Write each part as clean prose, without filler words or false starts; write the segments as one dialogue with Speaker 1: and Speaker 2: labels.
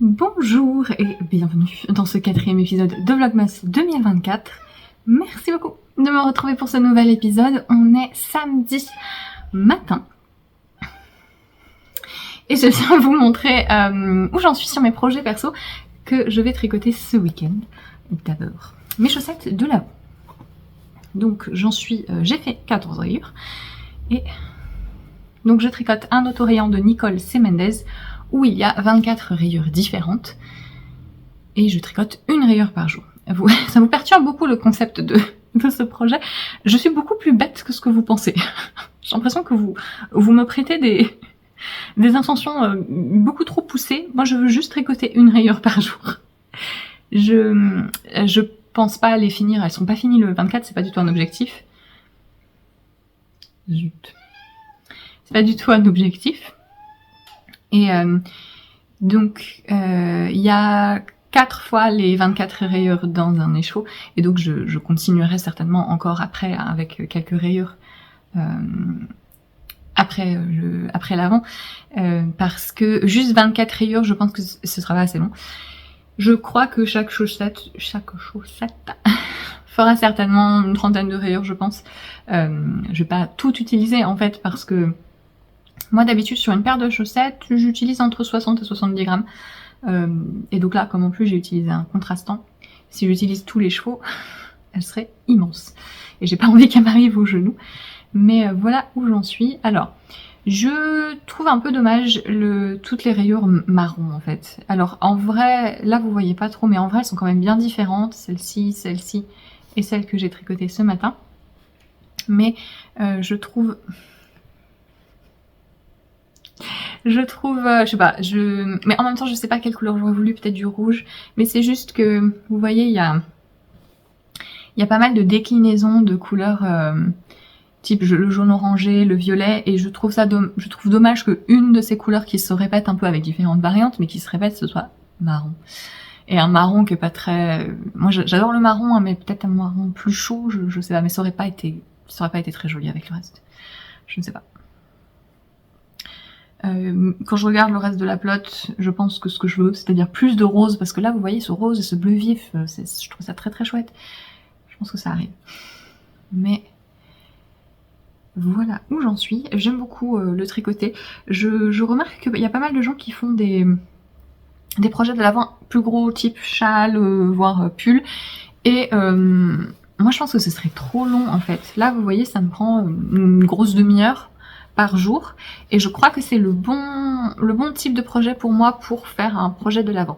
Speaker 1: Bonjour et bienvenue dans ce 4e épisode de Vlogmas 2024. Merci beaucoup de me retrouver pour ce nouvel épisode. On est samedi matin. Et je viens vous montrer où j'en suis sur mes projets perso que je vais tricoter ce week-end. D'abord, mes chaussettes de l'avant. Donc j'en suis, j'ai fait 14 rayures. Et donc je tricote un autorayant de Nicole C. Mendez où il y a 24 rayures différentes. Et je tricote une rayure par jour. Ça vous perturbe beaucoup le concept de ce projet. Je suis beaucoup plus bête que ce que vous pensez. J'ai l'impression que vous me prêtez des intentions beaucoup trop poussées. Moi je veux juste tricoter une rayure par jour. Je pense pas les finir, elles sont pas finies le 24, c'est pas du tout un objectif. Zut. C'est pas du tout un objectif. Et donc il y a 4 fois les 24 rayures dans un écheau, et donc je continuerai certainement encore après avec quelques rayures après l'avant, parce que juste 24 rayures, je pense que ce sera pas assez long. Je crois que chaque chaussette fera certainement une trentaine de rayures, je pense. Je vais pas tout utiliser en fait, parce que moi d'habitude sur une paire de chaussettes, j'utilise entre 60 et 70 grammes. Et donc là, comme en plus j'ai utilisé un contrastant, si j'utilise tous les chevaux, elle serait immense. Et j'ai pas envie qu'elle m'arrive au genou. Mais voilà où j'en suis. Alors, je trouve un peu dommage toutes les rayures marron en fait. Alors en vrai, là vous voyez pas trop, mais en vrai elles sont quand même bien différentes. Celle-ci et celle que j'ai tricotée ce matin. Mais je trouve, je sais pas, mais en même temps je sais pas quelle couleur j'aurais voulu, peut-être du rouge, mais c'est juste que, vous voyez, il y a pas mal de déclinaisons de couleurs, type le jaune orangé, le violet, et je trouve dommage qu'une de ces couleurs qui se répète un peu avec différentes variantes, mais qui se répète, ce soit marron. Et un marron qui est pas très... Moi j'adore le marron, hein, mais peut-être un marron plus chaud, je sais pas, mais ça aurait pas été très joli avec le reste. Je ne sais pas. Quand je regarde le reste de la pelote, je pense que ce que je veux, c'est-à-dire plus de rose, parce que là vous voyez ce rose et ce bleu vif, je trouve ça très très chouette. Je pense que ça arrive. Mais voilà où j'en suis. J'aime beaucoup le tricoter. Je remarque qu'il y a pas mal de gens qui font des projets de l'avant plus gros, type châle, voire pull. Et moi je pense que ce serait trop long en fait. Là vous voyez, ça me prend une grosse demi-heure par jour, et je crois que c'est le bon type de projet pour moi pour faire un projet de l'avant.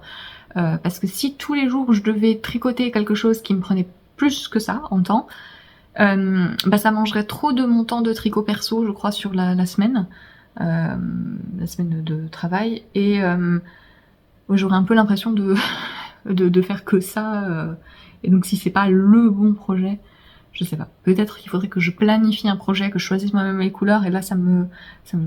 Speaker 1: Parce que si tous les jours je devais tricoter quelque chose qui me prenait plus que ça en temps, ça mangerait trop de mon temps de tricot perso, je crois, sur la semaine, de travail, et j'aurais un peu l'impression de faire que ça, et donc si c'est pas le bon projet, je sais pas. Peut-être qu'il faudrait que je planifie un projet, que je choisisse moi-même les couleurs, et là ça me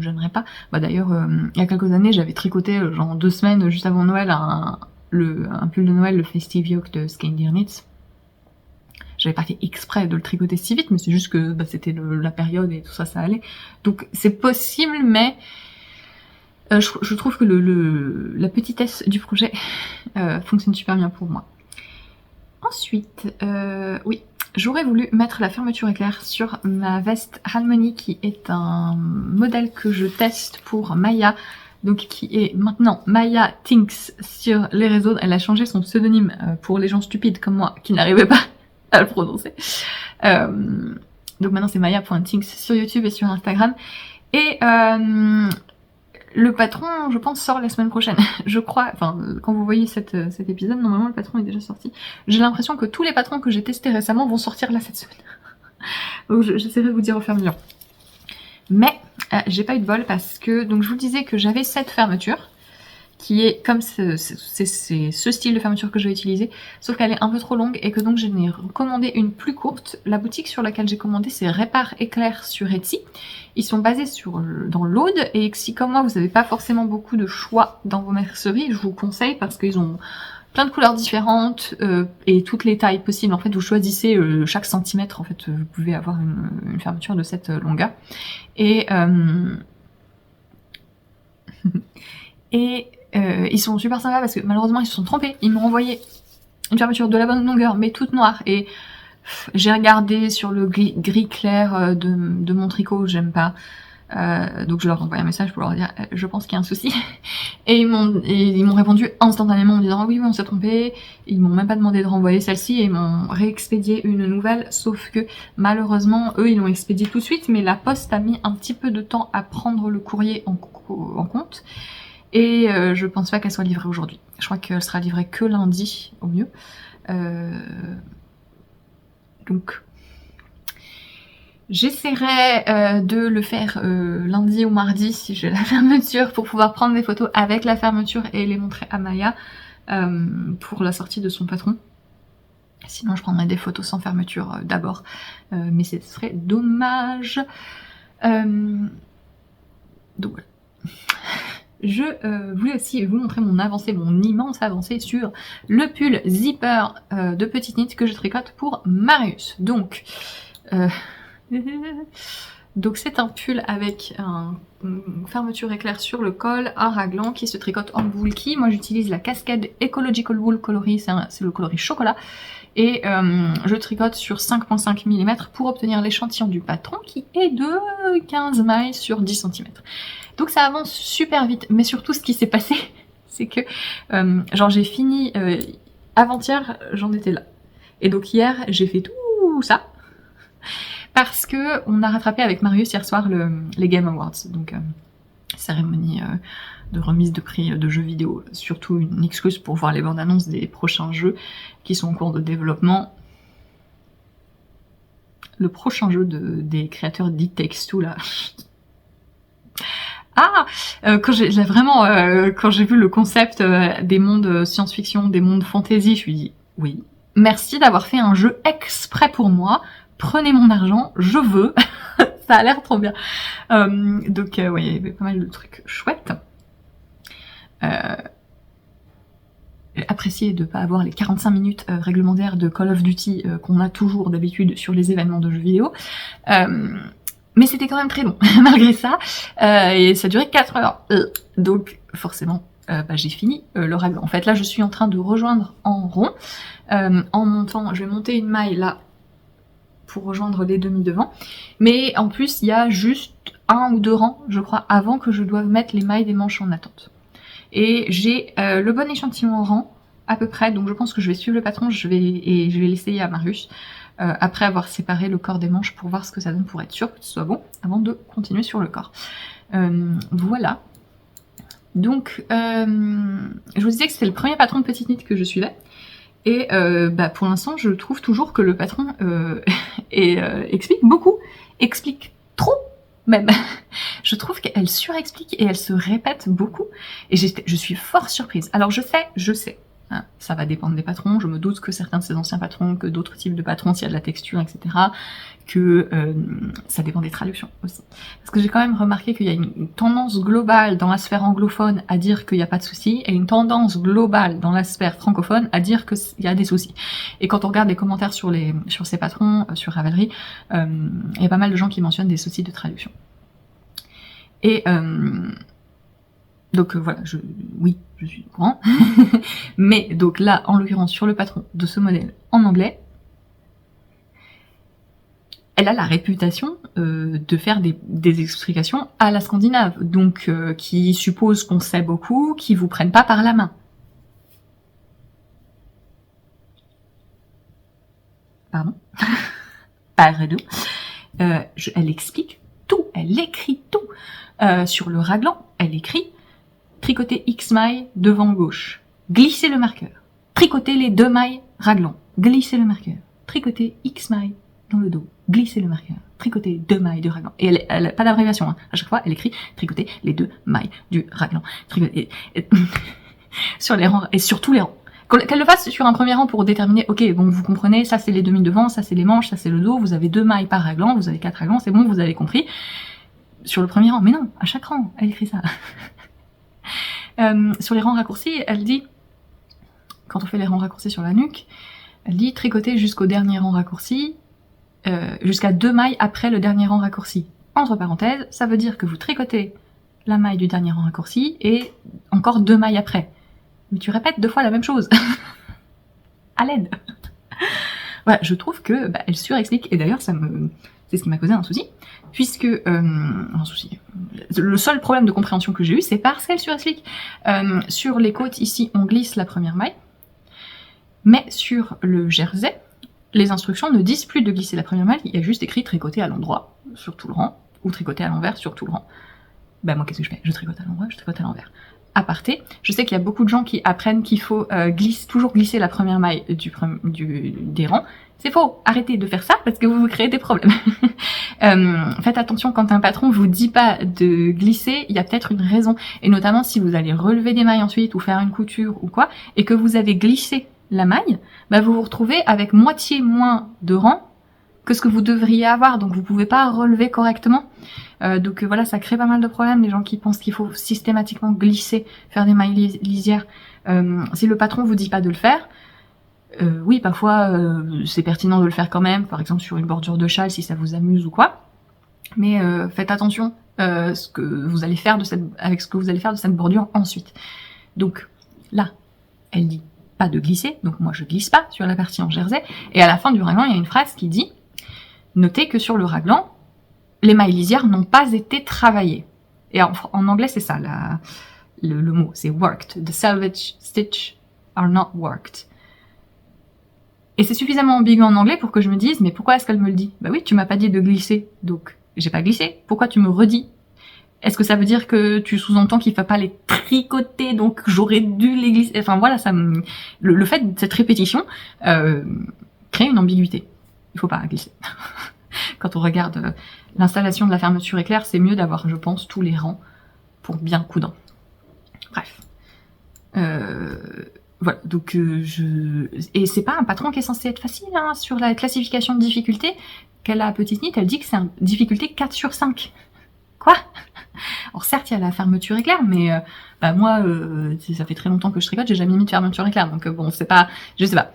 Speaker 1: gênerait pas. Bah d'ailleurs, il y a quelques années, j'avais tricoté genre 2 semaines juste avant Noël un pull de Noël, le Festive Yoke de Skein Knits. J'avais pas fait exprès de le tricoter si vite, mais c'est juste que c'était la période et tout ça, ça allait. Donc c'est possible, mais je trouve que la petitesse du projet fonctionne super bien pour moi. Ensuite, oui, j'aurais voulu mettre la fermeture éclair sur ma veste Harmony, qui est un modèle que je teste pour Maya, donc qui est maintenant Maya Tinks sur les réseaux. Elle a changé son pseudonyme pour les gens stupides comme moi qui n'arrivaient pas à le prononcer. Donc maintenant c'est Maya.tinks sur YouTube et sur Instagram. Et le patron, je pense, sort la semaine prochaine. Je crois, enfin, quand vous voyez cet épisode, normalement le patron est déjà sorti. J'ai l'impression que tous les patrons que j'ai testés récemment vont sortir là cette semaine. Donc j'essaierai de vous dire au fur et à mesure. Mais j'ai pas eu de bol parce que, donc je vous disais que j'avais cette fermeture, qui est comme c'est ce style de fermeture que je vais utiliser, sauf qu'elle est un peu trop longue et que donc je n'ai commandé une plus courte. La boutique sur laquelle j'ai commandé, c'est Répare Éclair sur Etsy. Ils sont basés dans l'Aude, et si comme moi vous n'avez pas forcément beaucoup de choix dans vos merceries, je vous conseille parce qu'ils ont plein de couleurs différentes et toutes les tailles possibles. En fait, vous choisissez chaque centimètre, en fait, vous pouvez avoir une fermeture de cette longueur. Et ils sont super sympas parce que malheureusement ils se sont trompés, ils m'ont envoyé une fermeture de la bonne longueur mais toute noire, et j'ai regardé sur le gris clair de mon tricot, j'aime pas. Donc je leur envoie un message pour leur dire je pense qu'il y a un souci, et ils m'ont répondu instantanément en me disant oui on s'est trompé. Ils m'ont même pas demandé de renvoyer celle-ci et ils m'ont réexpédié une nouvelle, sauf que malheureusement eux ils l'ont expédiée tout de suite, mais la poste a mis un petit peu de temps à prendre le courrier en compte, et je pense pas qu'elle soit livrée aujourd'hui. Je crois qu'elle sera livrée que lundi au mieux. Donc j'essaierai de le faire lundi ou mardi si j'ai la fermeture, pour pouvoir prendre des photos avec la fermeture et les montrer à Maya pour la sortie de son patron. Sinon je prendrai des photos sans fermeture d'abord, mais ce serait dommage. Donc voilà. Je voulais aussi vous montrer mon avancée, mon immense avancée sur le pull zipper de Petite Knit que je tricote pour Marius. Donc c'est un pull avec une fermeture éclair sur le col, un raglan qui se tricote en bulky. Moi j'utilise la Cascade Ecological Wool coloris, c'est le coloris chocolat, et je tricote sur 5,5 mm pour obtenir l'échantillon du patron qui est de 15 mailles sur 10 cm. Donc ça avance super vite, mais surtout ce qui s'est passé, c'est que genre j'ai fini avant-hier, j'en étais là. Et donc hier, j'ai fait tout ça parce que on a rattrapé avec Marius hier soir les Game Awards, donc cérémonie de remise de prix de jeux vidéo, surtout une excuse pour voir les bandes annonces des prochains jeux qui sont en cours de développement. Le prochain jeu des créateurs d'It Takes Two là. Quand j'ai vu le concept des mondes science-fiction, des mondes fantasy, je me suis dit oui, merci d'avoir fait un jeu exprès pour moi, prenez mon argent, je veux, ça a l'air trop bien. Donc ouais, il y avait pas mal de trucs chouettes. J'ai apprécié de ne pas avoir les 45 minutes réglementaires de Call of Duty qu'on a toujours d'habitude sur les événements de jeux vidéo. Mais c'était quand même très long, malgré ça, et ça durait 4 heures. Donc forcément, j'ai fini le raglan. En fait, là, je suis en train de rejoindre en rond. En montant, je vais monter une maille là, pour rejoindre les demi devant. Mais en plus, il y a juste 1 ou 2 rangs, je crois, avant que je doive mettre les mailles des manches en attente. Et j'ai le bon échantillon en rang, à peu près, donc je pense que je vais suivre le patron, je vais l'essayer à Marius. Après avoir séparé le corps des manches pour voir ce que ça donne, pour être sûr que ce soit bon avant de continuer sur le corps. Voilà. Donc je vous disais que c'était le premier patron de Petite Knit que je suivais, et pour l'instant je trouve toujours que le patron explique beaucoup, explique trop même. Je trouve qu'elle surexplique et elle se répète beaucoup, et je suis fort surprise. Alors je sais. Hein, ça va dépendre des patrons, je me doute que certains de ces anciens patrons, que d'autres types de patrons, s'il y a de la texture, etc., que ça dépend des traductions aussi. Parce que j'ai quand même remarqué qu'il y a une tendance globale dans la sphère anglophone à dire qu'il n'y a pas de soucis, et une tendance globale dans la sphère francophone à dire qu'il y a des soucis. Et quand on regarde les commentaires sur ces patrons, sur Ravelry, il y a pas mal de gens qui mentionnent des soucis de traduction. Et donc voilà, oui, je suis au courant. Mais donc là, en l'occurrence, sur le patron de ce modèle en anglais, elle a la réputation de faire des explications à la scandinave, donc qui suppose qu'on sait beaucoup, qui vous prennent pas par la main. Pardon. Pardon. Elle explique tout, elle écrit tout. Sur le raglan, elle écrit tricoter X mailles devant gauche, glisser le marqueur, tricoter les 2 mailles raglan, glisser le marqueur, tricoter X mailles dans le dos, glisser le marqueur, tricoter 2 mailles du raglan. Et elle a pas d'abréviation, hein. À chaque fois elle écrit tricoter les 2 mailles du raglan, tricoter sur les rangs et sur tous les rangs. Qu'elle le fasse sur un premier rang pour déterminer, ok, bon, vous comprenez, ça c'est les demi devant, ça c'est les manches, ça c'est le dos, vous avez 2 mailles par raglan, vous avez 4 raglans, c'est bon, vous avez compris. Sur le premier rang, mais non, à chaque rang, elle écrit ça. Sur les rangs raccourcis, elle dit, quand on fait les rangs raccourcis sur la nuque, elle dit tricoter jusqu'au dernier rang raccourci, jusqu'à 2 mailles après le dernier rang raccourci. Entre parenthèses, ça veut dire que vous tricotez la maille du dernier rang raccourci et encore 2 mailles après. Mais tu répètes 2 fois la même chose. À l'aide. Voilà, je trouve que elle surexplique, et d'ailleurs c'est ce qui m'a causé un souci, puisque le seul problème de compréhension que j'ai eu, c'est parce qu'elle surexplique. Sur les côtes ici, on glisse la première maille, mais sur le jersey, les instructions ne disent plus de glisser la première maille, il y a juste écrit tricoter à l'endroit sur tout le rang, ou tricoter à l'envers sur tout le rang. Moi qu'est-ce que je fais? Je tricote à l'endroit, je tricote à l'envers. Aparté, je sais qu'il y a beaucoup de gens qui apprennent qu'il faut toujours glisser la première maille des rangs. C'est faux, arrêtez de faire ça parce que vous vous créez des problèmes. Faites attention quand un patron vous dit pas de glisser, il y a peut-être une raison. Et notamment si vous allez relever des mailles ensuite ou faire une couture ou quoi, et que vous avez glissé la maille, vous vous retrouvez avec moitié moins de rang que ce que vous devriez avoir, donc vous pouvez pas relever correctement. Donc voilà, ça crée pas mal de problèmes, les gens qui pensent qu'il faut systématiquement glisser, faire des mailles lisières. Si le patron vous dit pas de le faire, oui, parfois c'est pertinent de le faire quand même, par exemple sur une bordure de châle si ça vous amuse ou quoi. Mais faites attention ce que vous allez faire avec ce que vous allez faire de cette bordure ensuite. Donc là, elle dit pas de glisser, donc moi je glisse pas sur la partie en jersey. Et à la fin du raglan, il y a une phrase qui dit « Notez que sur le raglan, les mailles lisières n'ont pas été travaillées. » Et en anglais, c'est ça, le mot, c'est worked. The salvage stitch are not worked. Et c'est suffisamment ambigu en anglais pour que je me dise, mais pourquoi est-ce qu'elle me le dit? Oui, tu m'as pas dit de glisser, donc j'ai pas glissé. Pourquoi tu me redis? Est-ce que ça veut dire que tu sous-entends qu'il ne faut pas les tricoter, donc j'aurais dû les glisser? Enfin voilà, le fait de cette répétition crée une ambiguïté. Il faut pas glisser. Quand on regarde l'installation de la fermeture éclair, c'est mieux d'avoir, je pense, tous les rangs pour bien coudre. Bref. Voilà, donc et c'est pas un patron qui est censé être facile, hein, sur la classification de difficulté qu'elle a à Petite Knit, elle dit que c'est une difficulté 4 sur 5. Quoi? Alors certes, il y a la fermeture éclair, mais moi, ça fait très longtemps que je tricote, j'ai jamais mis de fermeture éclair, donc bon, c'est pas, je sais pas.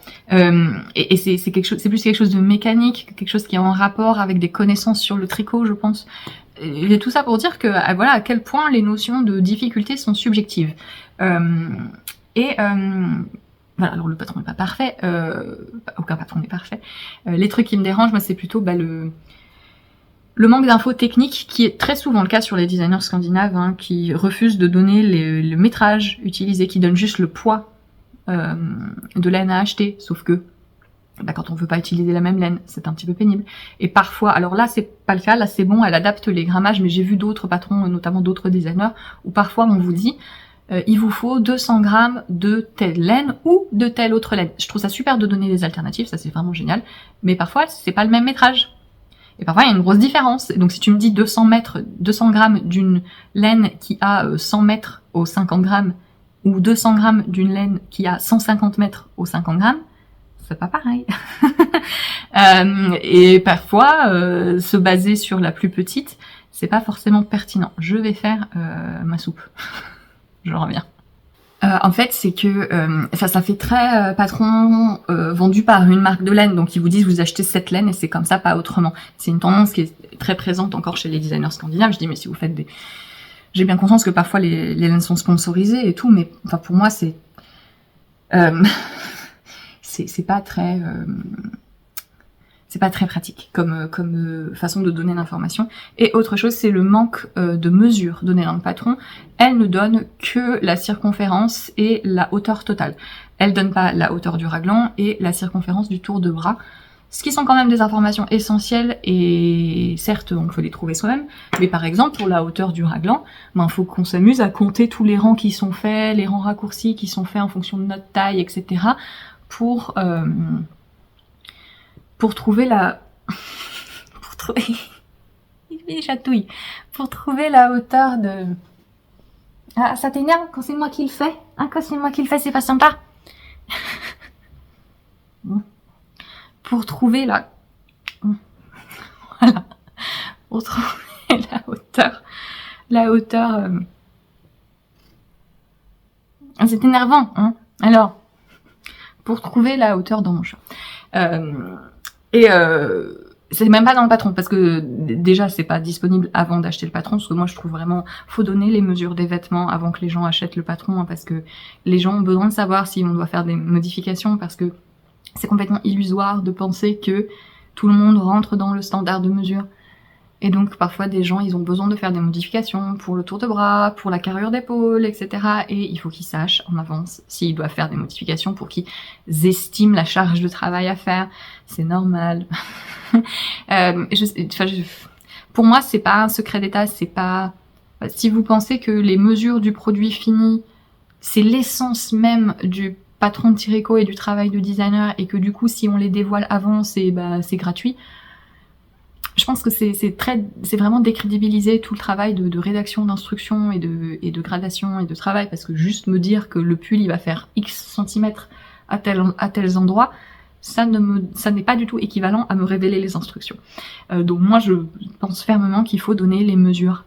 Speaker 1: Et c'est quelque chose, c'est plus quelque chose de mécanique, quelque chose qui est en rapport avec des connaissances sur le tricot, je pense. Et tout ça pour dire que voilà à quel point les notions de difficulté sont subjectives. Voilà, alors le patron n'est pas parfait, aucun patron n'est parfait. Les trucs qui me dérangent, moi, c'est plutôt le manque d'infos techniques, qui est très souvent le cas sur les designers scandinaves, hein, qui refusent de donner le métrage utilisé, qui donnent juste le poids de laine à acheter, sauf que quand on veut pas utiliser la même laine, c'est un petit peu pénible. Et parfois, alors là c'est pas le cas, là c'est bon, elle adapte les grammages, mais j'ai vu d'autres patrons, notamment d'autres designers, où parfois on vous dit il vous faut 200 grammes de telle laine ou de telle autre laine. Je trouve ça super de donner des alternatives, ça c'est vraiment génial, mais parfois c'est pas le même métrage. Et parfois, il y a une grosse différence. Donc, si tu me dis 200 grammes d'une laine qui a 100 mètres au 50 grammes, ou 200 grammes d'une laine qui a 150 mètres au 50 grammes, c'est pas pareil. Et parfois, se baser sur la plus petite, c'est pas forcément pertinent. Je vais faire ma soupe. Je reviens. En fait, c'est que ça fait très patron vendu par une marque de laine, donc ils vous disent vous achetez cette laine et c'est comme ça, pas autrement. C'est une tendance qui est très présente encore chez les designers scandinaves. Je dis mais si vous faites des... J'ai bien conscience que parfois les laines sont sponsorisées et tout, mais enfin pour moi c'est c'est pas très pratique comme façon de donner l'information. Et autre chose, c'est le manque de mesures données dans le patron. Elle ne donne que la circonférence et la hauteur totale. Elle donne pas la hauteur du raglan et la circonférence du tour de bras. Ce qui sont quand même des informations essentielles et certes, on peut les trouver soi-même. Mais par exemple, pour la hauteur du raglan, faut qu'on s'amuse à compter tous les rangs qui sont faits, les rangs raccourcis qui sont faits en fonction de notre taille, etc. Pour trouver la... pour trouver... Il chatouille. Pour trouver la hauteur de... Ah, ça t'énerve quand c'est moi qui le fais? Hein, quand c'est moi qui le fais, c'est pas sympa. Pour trouver la... Voilà. Pour trouver la hauteur... La hauteur... C'est énervant, hein. Alors, pour trouver la hauteur dans mon chat. c'est même pas dans le patron, parce que déjà c'est pas disponible avant d'acheter le patron, parce que moi je trouve vraiment faut donner les mesures des vêtements avant que les gens achètent le patron, hein, parce que les gens ont besoin de savoir si on doit faire des modifications, parce que c'est complètement illusoire de penser que tout le monde rentre dans le standard de mesure. Et donc parfois des gens ils ont besoin de faire des modifications pour le tour de bras, pour la carrure d'épaule, etc. Et il faut qu'ils sachent en avance s'ils doivent faire des modifications pour qu'ils estiment la charge de travail à faire. C'est normal. Pour moi c'est pas un secret d'état, c'est pas... Si vous pensez que les mesures du produit fini, c'est l'essence même du patron de Tireco et du travail de designer, et que du coup si on les dévoile avant c'est gratuit, je pense que c'est vraiment décrédibiliser tout le travail de rédaction, d'instruction et de gradation et de travail, parce que juste me dire que le pull il va faire X centimètres à tels endroits, ça n'est pas du tout équivalent à me révéler les instructions. Donc moi je pense fermement qu'il faut donner les mesures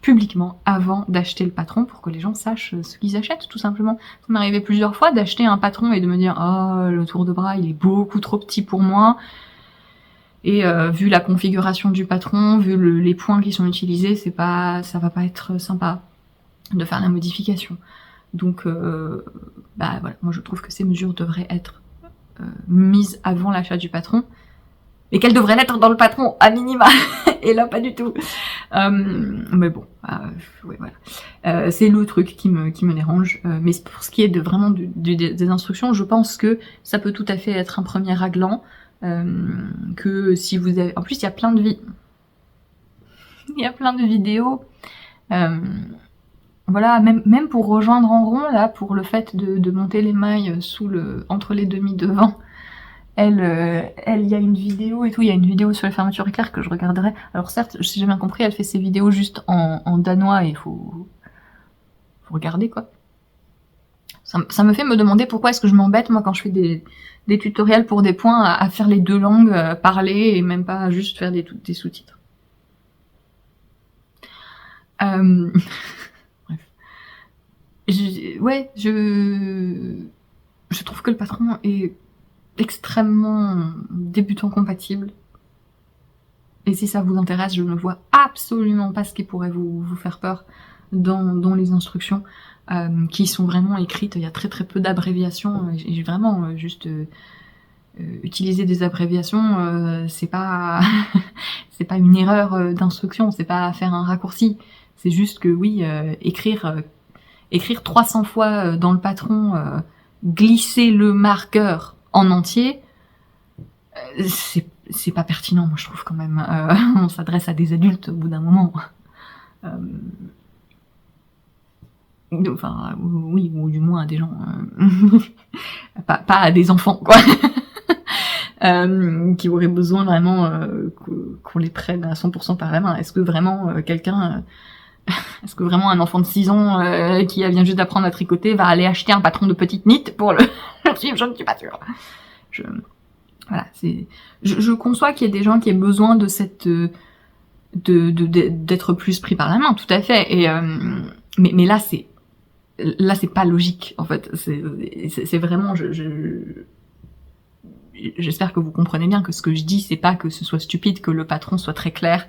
Speaker 1: publiquement avant d'acheter le patron pour que les gens sachent ce qu'ils achètent, tout simplement. Ça m'est arrivé plusieurs fois d'acheter un patron et de me dire « Oh, le tour de bras il est beaucoup trop petit pour moi ». Et vu la configuration du patron, vu les points qui sont utilisés, ça va pas être sympa de faire la modification. Donc voilà, moi je trouve que ces mesures devraient être mises avant l'achat du patron, mais qu'elles devraient l'être dans le patron à minima, et là pas du tout. Mais bon, ouais, voilà. C'est le truc qui me dérange. Mais pour ce qui est vraiment des instructions, je pense que ça peut tout à fait être un premier raglan. Que si vous avez... En plus, il y a plein de vidéos. Voilà, même pour rejoindre en rond, là, pour le fait de monter les mailles entre les demi devant. Il y a une vidéo et tout, il y a une vidéo sur les fermetures éclairs que je regarderai. Alors certes, si j'ai bien compris, elle fait ses vidéos juste en danois et il faut regarder, quoi. Ça me fait me demander pourquoi est-ce que je m'embête, moi, quand je fais des tutoriels pour des points, à faire les deux langues, parler, et même pas juste faire des sous-titres. Bref. Je trouve que le patron est extrêmement débutant compatible. Et si ça vous intéresse, je ne vois absolument pas ce qui pourrait vous faire peur dans les instructions. Qui sont vraiment écrites, il y a très peu d'abréviations, et vraiment juste utiliser des abréviations, c'est pas c'est pas une erreur d'instruction, c'est pas faire un raccourci, c'est juste que oui, écrire 300 fois dans le patron, glisser le marqueur en entier, c'est pas pertinent, moi je trouve quand même. On s'adresse à des adultes au bout d'un moment. Enfin, oui, ou du moins à des gens, pas à des enfants, quoi, qui auraient besoin vraiment qu'on les prenne à 100% par la main. Est-ce que vraiment est-ce que vraiment un enfant de 6 ans qui vient juste d'apprendre à tricoter va aller acheter un patron de petite knit pour le suivre? Je ne suis pas sûre. Voilà, je conçois qu'il y ait des gens qui aient besoin de d'être plus pris par la main, tout à fait. Et mais là c'est pas logique, en fait. C'est vraiment... J'espère que vous comprenez bien que ce que je dis, c'est pas que ce soit stupide, que le patron soit très clair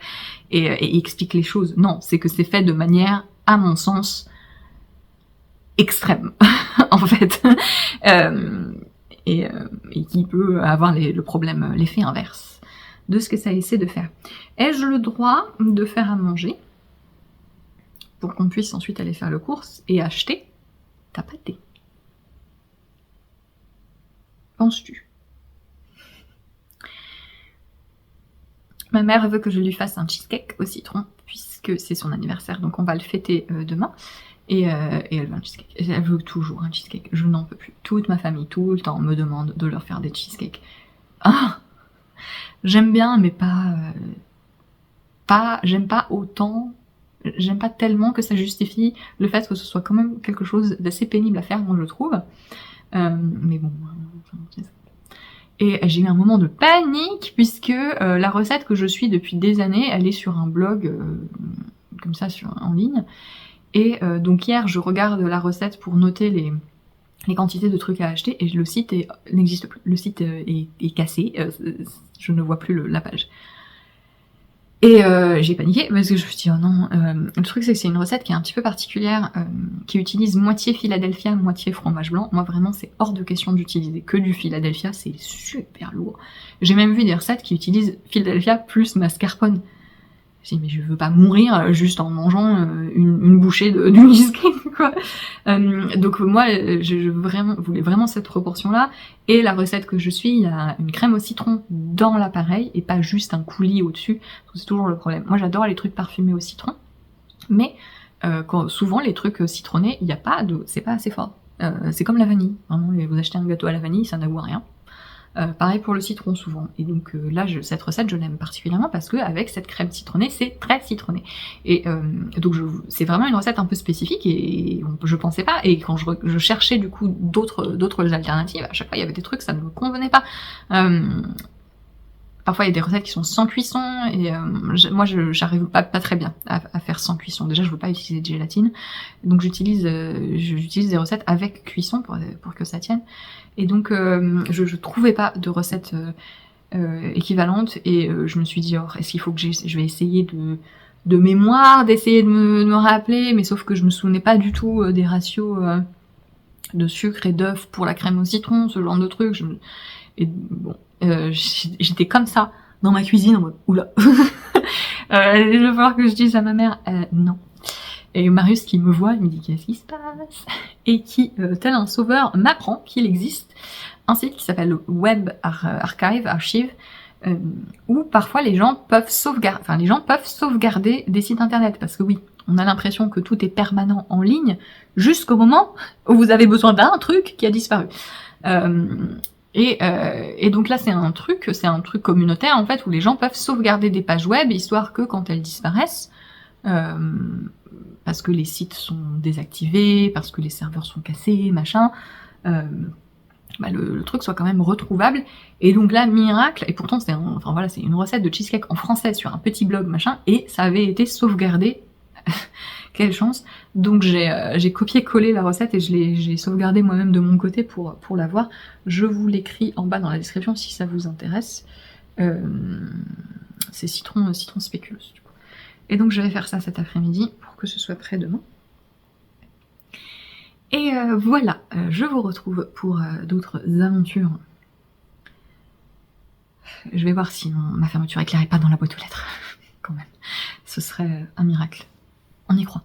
Speaker 1: et explique les choses. Non, c'est que c'est fait de manière, à mon sens, extrême, en fait. Et qui peut avoir l'effet inverse de ce que ça essaie de faire. Ai-je le droit de faire à manger pour qu'on puisse ensuite aller faire le courses et acheter ta pâtée? Penses-tu? Ma mère veut que je lui fasse un cheesecake au citron, puisque c'est son anniversaire, donc on va le fêter demain. Et elle veut un cheesecake. Elle veut toujours un cheesecake. Je n'en peux plus. Toute ma famille, tout le temps, me demande de leur faire des cheesecakes. Ah, j'aime bien, mais j'aime pas autant... J'aime pas tellement que ça justifie le fait que ce soit quand même quelque chose d'assez pénible à faire, moi je trouve. Mais bon, c'est ça. Et j'ai eu un moment de panique, puisque la recette que je suis depuis des années, elle est sur un blog, comme ça, en ligne. Et donc hier, je regarde la recette pour noter les quantités de trucs à acheter, et le site n'existe plus. Le site est cassé, je ne vois plus la page. Et j'ai paniqué parce que je me suis dit oh non, le truc c'est que c'est une recette qui est un petit peu particulière, qui utilise moitié Philadelphia, moitié fromage blanc. Moi vraiment c'est hors de question d'utiliser que du Philadelphia, c'est super lourd. J'ai même vu des recettes qui utilisent Philadelphia plus mascarpone. J'ai dit mais je veux pas mourir juste en mangeant une bouchée du cheesecake quoi. Donc moi je voulais vraiment cette proportion là, et la recette que je suis, il y a une crème au citron dans l'appareil et pas juste un coulis au-dessus, c'est toujours le problème. Moi j'adore les trucs parfumés au citron, mais souvent les trucs citronnés, il y a pas de, c'est pas assez fort. C'est comme la vanille, vraiment, vous achetez un gâteau à la vanille, ça n'a goût à rien. Pareil pour le citron souvent. Et donc là, cette recette, je l'aime particulièrement parce que avec cette crème citronnée, c'est très citronné. Et donc c'est vraiment une recette un peu spécifique et je pensais pas. Et quand je cherchais du coup d'autres alternatives, à chaque fois il y avait des trucs, ça ne me convenait pas. Parfois il y a des recettes qui sont sans cuisson et moi j'arrive pas très bien à faire sans cuisson. Déjà je veux pas utiliser de gélatine, donc j'utilise des recettes avec cuisson pour que ça tienne. Et donc je trouvais pas de recette équivalente, et je me suis dit oh, est-ce qu'il faut que je vais essayer de mémoire, d'essayer de me rappeler, mais sauf que je me souvenais pas du tout des ratios de sucre et d'œufs pour la crème au citron, ce genre de trucs. Et bon, j'étais comme ça dans ma cuisine en mode oula, il va falloir que je dise à ma mère non. Et Marius qui me voit, il me dit qu'est-ce qui se passe, et qui, tel un sauveur, m'apprend qu'il existe un site qui s'appelle Web Archive, où parfois les gens peuvent sauvegarder des sites internet, parce que oui, on a l'impression que tout est permanent en ligne jusqu'au moment où vous avez besoin d'un truc qui a disparu. Et donc là c'est un truc communautaire en fait, où les gens peuvent sauvegarder des pages web, histoire que quand elles disparaissent, parce que les sites sont désactivés, parce que les serveurs sont cassés, machin, le truc soit quand même retrouvable. Et donc là, miracle, et pourtant c'est une recette de cheesecake en français sur un petit blog, machin, et ça avait été sauvegardé. Quelle chance. Donc j'ai copié-collé la recette et j'ai sauvegardé moi-même de mon côté pour la voir. Je vous l'écris en bas dans la description si ça vous intéresse. C'est citron spéculoos du coup. Et donc je vais faire ça cet après-midi pour que ce soit prêt demain. Et voilà, je vous retrouve pour d'autres aventures. Je vais voir si ma fermeture éclairée pas dans la boîte aux lettres, quand même. Ce serait un miracle. On y croit.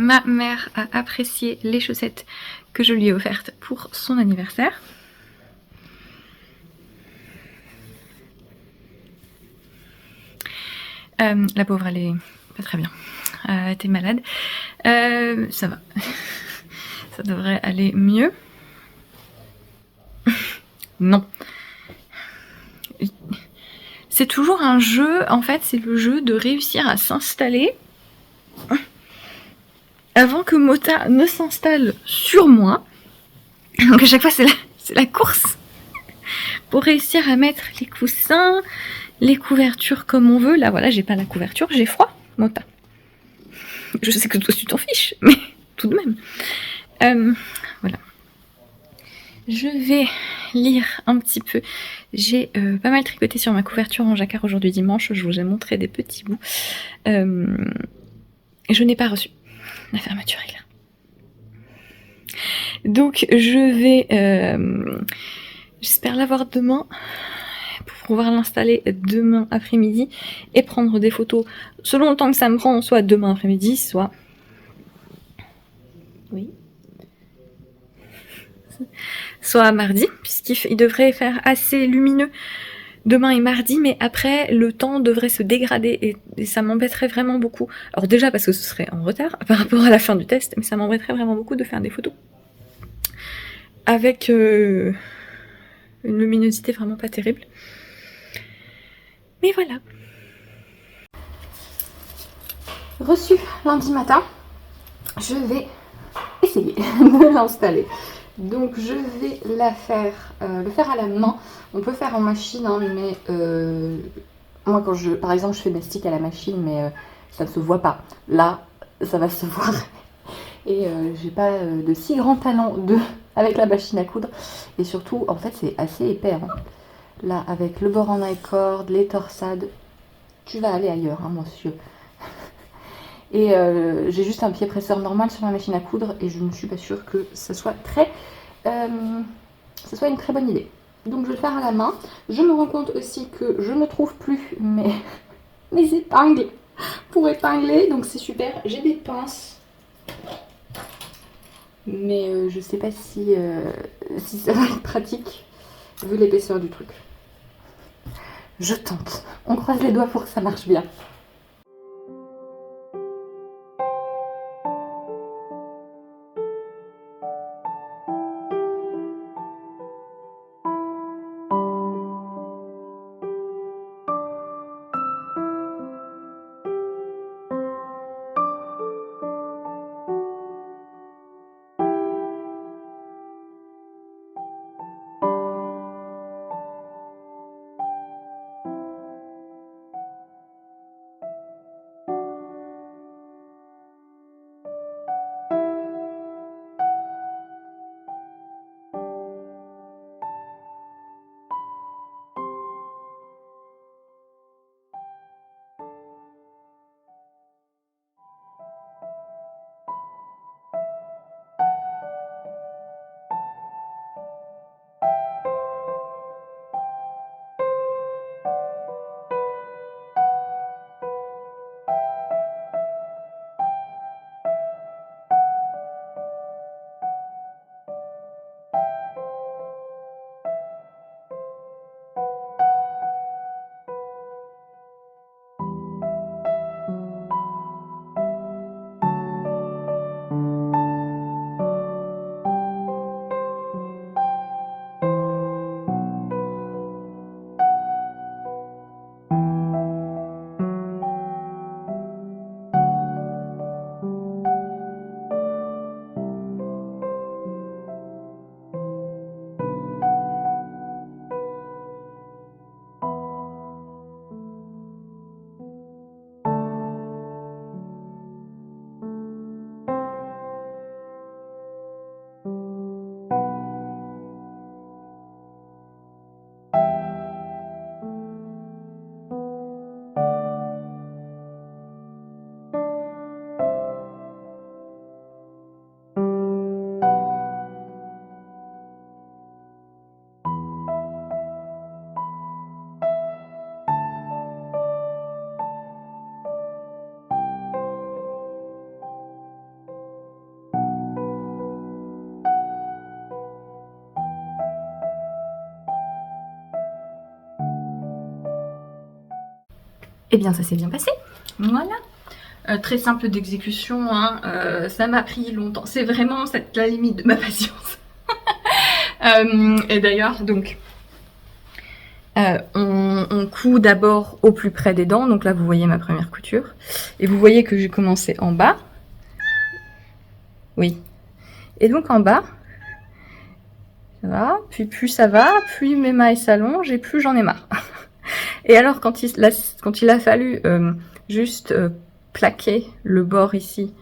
Speaker 1: ma mère a apprécié les chaussettes que je lui ai offertes pour son anniversaire. La pauvre, elle est pas très bien. Elle était malade. Ça va. Ça devrait aller mieux. Non. C'est toujours un jeu, en fait, c'est le jeu de réussir à s'installer avant que Mota ne s'installe sur moi. Donc à chaque fois, c'est la course pour réussir à mettre les coussins, les couvertures comme on veut. Là, voilà, j'ai pas la couverture, j'ai froid, Mota. Je sais que toi, tu t'en fiches, mais tout de même. Voilà. Je vais lire un petit peu. J'ai pas mal tricoté sur ma couverture en jacquard aujourd'hui dimanche. Je vous ai montré des petits bouts. Je n'ai pas reçu. La fermeture est là. Donc je vais... j'espère l'avoir demain pour pouvoir l'installer demain après-midi et prendre des photos selon le temps que ça me prend, soit demain après-midi, soit... Oui. Soit mardi, puisqu'il devrait faire assez lumineux demain et mardi, mais après le temps devrait se dégrader et ça m'embêterait vraiment beaucoup. Alors déjà parce que ce serait en retard par rapport à la fin du test, mais ça m'embêterait vraiment beaucoup de faire des photos avec une luminosité vraiment pas terrible. Mais voilà. Reçu lundi matin, je vais essayer de l'installer. Donc je vais le faire à la main. On peut faire en machine, hein, mais moi quand par exemple je fais mes sticks à la machine, mais ça ne se voit pas. Là, ça va se voir. Et j'ai pas de si grand talent avec la machine à coudre. Et surtout, en fait, c'est assez épais. Hein. Là, avec le bord en I-cord, les torsades, tu vas aller ailleurs, hein, monsieur. Et j'ai juste un pied presseur normal sur ma machine à coudre et je ne suis pas sûre que ça soit une très bonne idée. Donc je vais le faire à la main. Je me rends compte aussi que je ne trouve plus mes épingles pour épingler, donc c'est super. J'ai des pinces, mais je sais pas si ça va être pratique vu l'épaisseur du truc. Je tente. On croise les doigts pour que ça marche bien. Eh bien ça s'est bien passé, voilà. Très simple d'exécution, hein. Ça m'a pris longtemps, c'est vraiment la limite de ma patience. Et d'ailleurs, donc, on coud d'abord au plus près des dents, donc là vous voyez ma première couture, et vous voyez que j'ai commencé en bas, oui, et donc en bas, ça va, puis plus ça va, plus mes mailles s'allongent, et plus j'en ai marre. Et alors quand il a fallu juste plaquer le bord ici,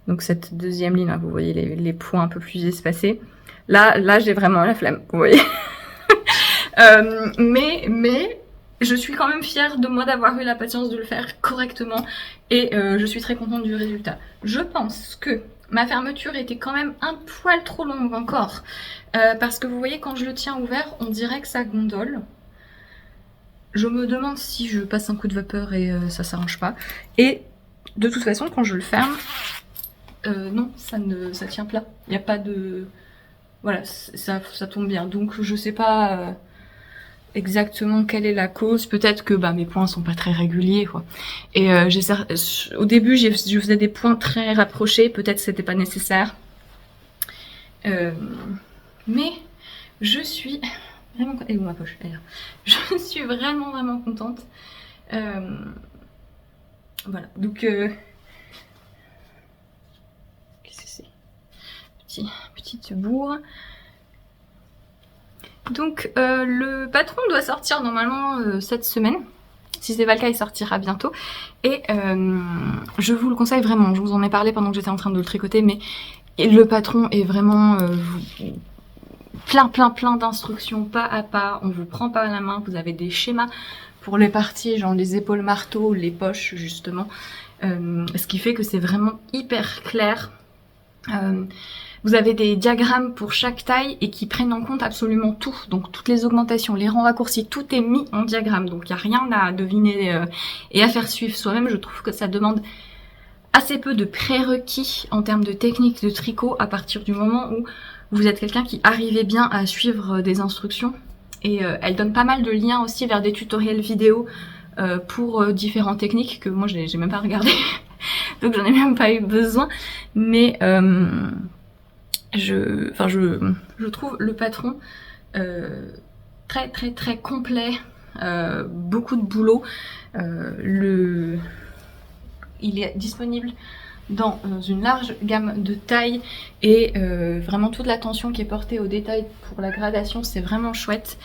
Speaker 1: donc cette deuxième ligne, là, vous voyez les points un peu plus espacés, là j'ai vraiment la flemme, vous voyez. Mais je suis quand même fière de moi d'avoir eu la patience de le faire correctement, et je suis très contente du résultat. Je pense que ma fermeture était quand même un poil trop longue encore, parce que vous voyez quand je le tiens ouvert, on dirait que ça gondole. Je me demande si je passe un coup de vapeur et ça s'arrange pas. Et de toute façon, quand je le ferme, non, ça tient plat. Il n'y a pas de... Voilà, ça tombe bien. Donc je sais pas exactement quelle est la cause. Peut-être que mes points sont pas très réguliers, quoi. Et au début, je faisais des points très rapprochés. Peut-être que c'était pas nécessaire. Mais je suis... vraiment... Et où ma poche? D'ailleurs. Je suis vraiment contente. Voilà, donc... qu'est-ce que c'est? Petite bourre. Donc le patron doit sortir normalement cette semaine. Si c'est pas le cas, il sortira bientôt. Et je vous le conseille vraiment. Je vous en ai parlé pendant que j'étais en train de le tricoter, mais le patron est vraiment... plein d'instructions pas à pas, on vous prend par la main, vous avez des schémas pour les parties, genre les épaules marteau, les poches justement, ce qui fait que c'est vraiment hyper clair. Vous avez des diagrammes pour chaque taille et qui prennent en compte absolument tout, donc toutes les augmentations, les rangs raccourcis, tout est mis en diagramme, donc il n'y a rien à deviner et à faire suivre soi-même. Je trouve que ça demande assez peu de prérequis en termes de technique de tricot à partir du moment où vous êtes quelqu'un qui arrivait bien à suivre des instructions. Et elle donne pas mal de liens aussi vers des tutoriels vidéo pour différentes techniques que moi j'ai même pas regardé. Donc j'en ai même pas eu besoin. Mais je trouve le patron très complet. Beaucoup de boulot. Il est disponible dans une large gamme de tailles et vraiment toute l'attention qui est portée aux détails pour la gradation, c'est vraiment chouette.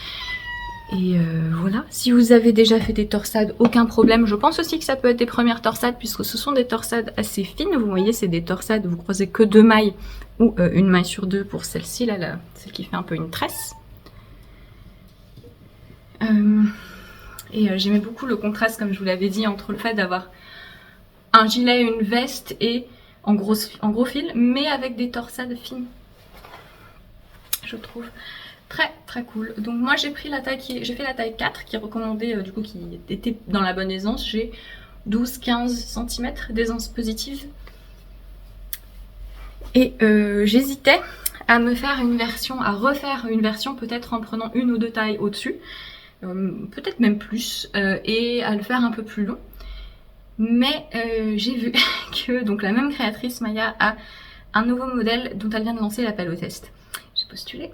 Speaker 1: Et voilà, si vous avez déjà fait des torsades, aucun problème. Je pense aussi que ça peut être des premières torsades puisque ce sont des torsades assez fines. Vous voyez, c'est des torsades, vous croisez que 2 mailles ou une maille sur 2 pour celle-ci, là, celle qui fait un peu une tresse. Et j'aimais beaucoup le contraste, comme je vous l'avais dit, entre le fait d'avoir un gilet, une veste et en gros fil, mais avec des torsades fines. Je trouve très cool. Donc moi j'ai pris la taille j'ai fait la taille 4 qui est recommandée, du coup qui était dans la bonne aisance. J'ai 12-15 cm d'aisance positive. Et j'hésitais à me faire une version, à refaire une version peut-être en prenant 1 ou 2 tailles au-dessus, peut-être même plus, et à le faire un peu plus long. Mais j'ai vu que donc la même créatrice, Maya, a un nouveau modèle dont elle vient de lancer l'appel au test. J'ai postulé.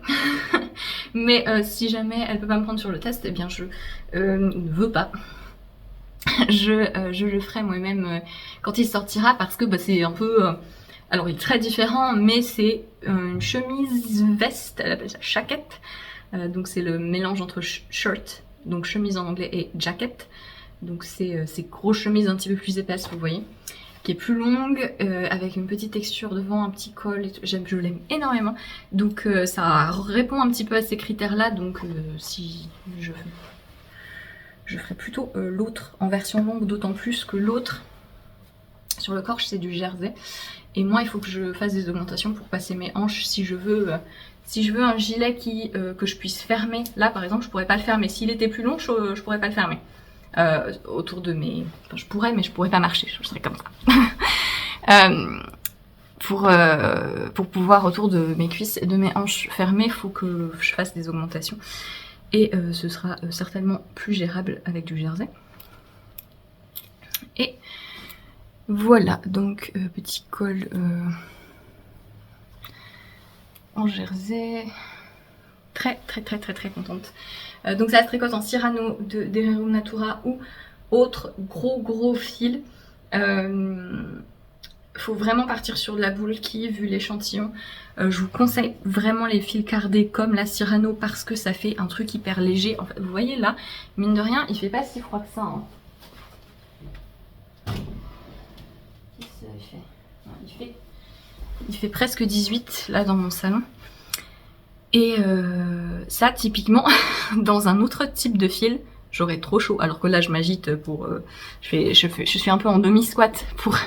Speaker 1: Mais si jamais elle peut pas me prendre sur le test, eh bien je ne veux pas. Je le ferai moi-même quand il sortira parce que c'est un peu... alors il est très différent, mais c'est une chemise veste, elle appelle ça jacket. Donc c'est le mélange entre shirt, donc chemise en anglais, et jacket. Donc c'est ces grosses chemises un petit peu plus épaisses, vous voyez, qui est plus longue, avec une petite texture devant, un petit col et tout. Je l'aime énormément. Donc ça répond un petit peu à ces critères-là. Donc si je ferai plutôt l'autre en version longue, d'autant plus que l'autre sur le corps c'est du jersey. Et moi il faut que je fasse des augmentations pour passer mes hanches si je veux un gilet que je puisse fermer. Là par exemple je pourrais pas le fermer. S'il était plus long je pourrais pas le fermer. Autour de mes... Enfin, je pourrais, mais je pourrais pas marcher, je serais comme ça. Pour pouvoir autour de mes cuisses et de mes hanches fermées, il faut que je fasse des augmentations. Et ce sera certainement plus gérable avec du jersey. Et voilà, donc petit col en jersey. Très contente. Donc ça se tricote en Cyrano de Rerum Natura ou autre gros fil. Faut vraiment partir sur de la boule qui, vu l'échantillon, je vous conseille vraiment les fils cardés comme la Cyrano parce que ça fait un truc hyper léger. En fait, vous voyez là, mine de rien, il fait pas si froid que ça. Hein. Il fait presque 18 là dans mon salon. Et ça, typiquement, dans un autre type de fil, j'aurais trop chaud. Alors que là, je m'agite pour... je suis un peu en demi-squat pour,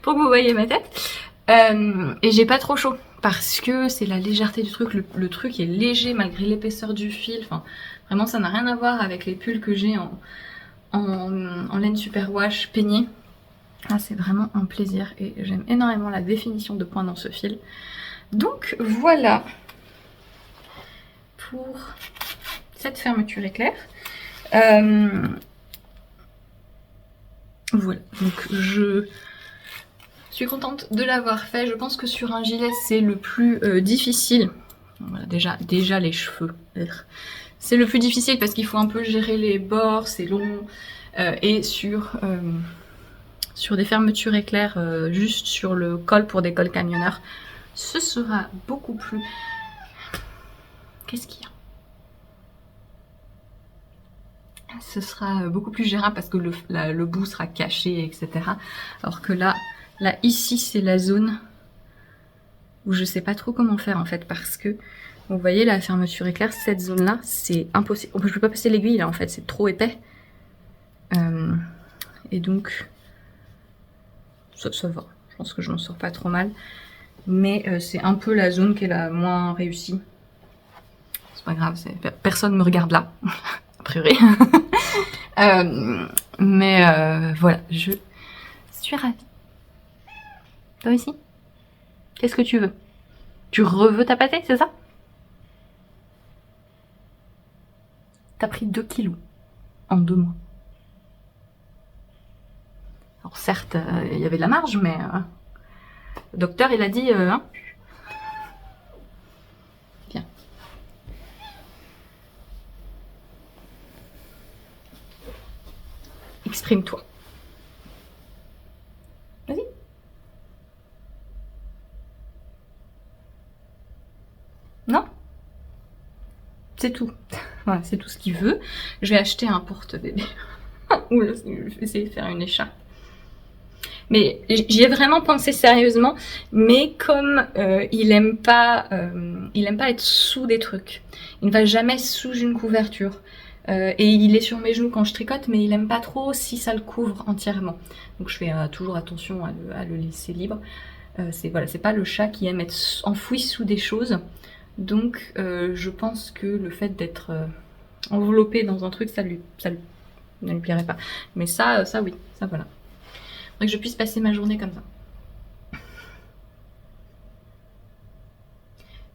Speaker 1: pour que vous voyez ma tête. Et j'ai pas trop chaud. Parce que c'est la légèreté du truc. Le truc est léger malgré l'épaisseur du fil. Enfin, vraiment, ça n'a rien à voir avec les pulls que j'ai en laine superwash peignée. Ah, c'est vraiment un plaisir. Et j'aime énormément la définition de points dans ce fil. Donc, voilà pour cette fermeture éclair. Voilà, donc je suis contente de l'avoir fait. Je pense que sur un gilet c'est le plus difficile. Voilà, déjà les cheveux. C'est le plus difficile parce qu'il faut un peu gérer les bords, c'est long. Et sur des fermetures éclairs, juste sur le col pour des cols camionneurs, ce sera beaucoup plus... Qu'est-ce qu'il y a? Ce sera beaucoup plus gérable parce que le bout sera caché, etc. Alors que là ici, c'est la zone où je sais pas trop comment faire en fait parce que vous voyez la fermeture éclair, cette zone-là, c'est impossible. Je peux pas passer l'aiguille là en fait, c'est trop épais. Et donc, ça va. Je pense que je m'en sors pas trop mal. Mais c'est un peu la zone qui est la moins réussie. C'est pas grave, personne me regarde là, a priori. Mais voilà, je suis ravie. Toi aussi? Qu'est-ce que tu veux? Tu veux tapater, c'est ça? T'as pris 2 kilos en 2 mois. Alors certes, il y avait de la marge, mais le docteur il a dit... hein. Viens. Exprime-toi. Vas-y. Non? C'est tout. Voilà, c'est tout ce qu'il veut. Je vais acheter un porte-bébé. Ou je vais essayer de faire une écharpe. Mais j'y ai vraiment pensé sérieusement. Mais comme il aime pas être sous des trucs. Il ne va jamais sous une couverture. Et il est sur mes genoux quand je tricote, mais il aime pas trop si ça le couvre entièrement. Donc je fais toujours attention à le laisser libre. C'est pas le chat qui aime être enfoui sous des choses. Donc je pense que le fait d'être enveloppé dans un truc, ça ne lui plairait pas. Mais ça oui, ça voilà. Faudrait que je puisse passer ma journée comme ça.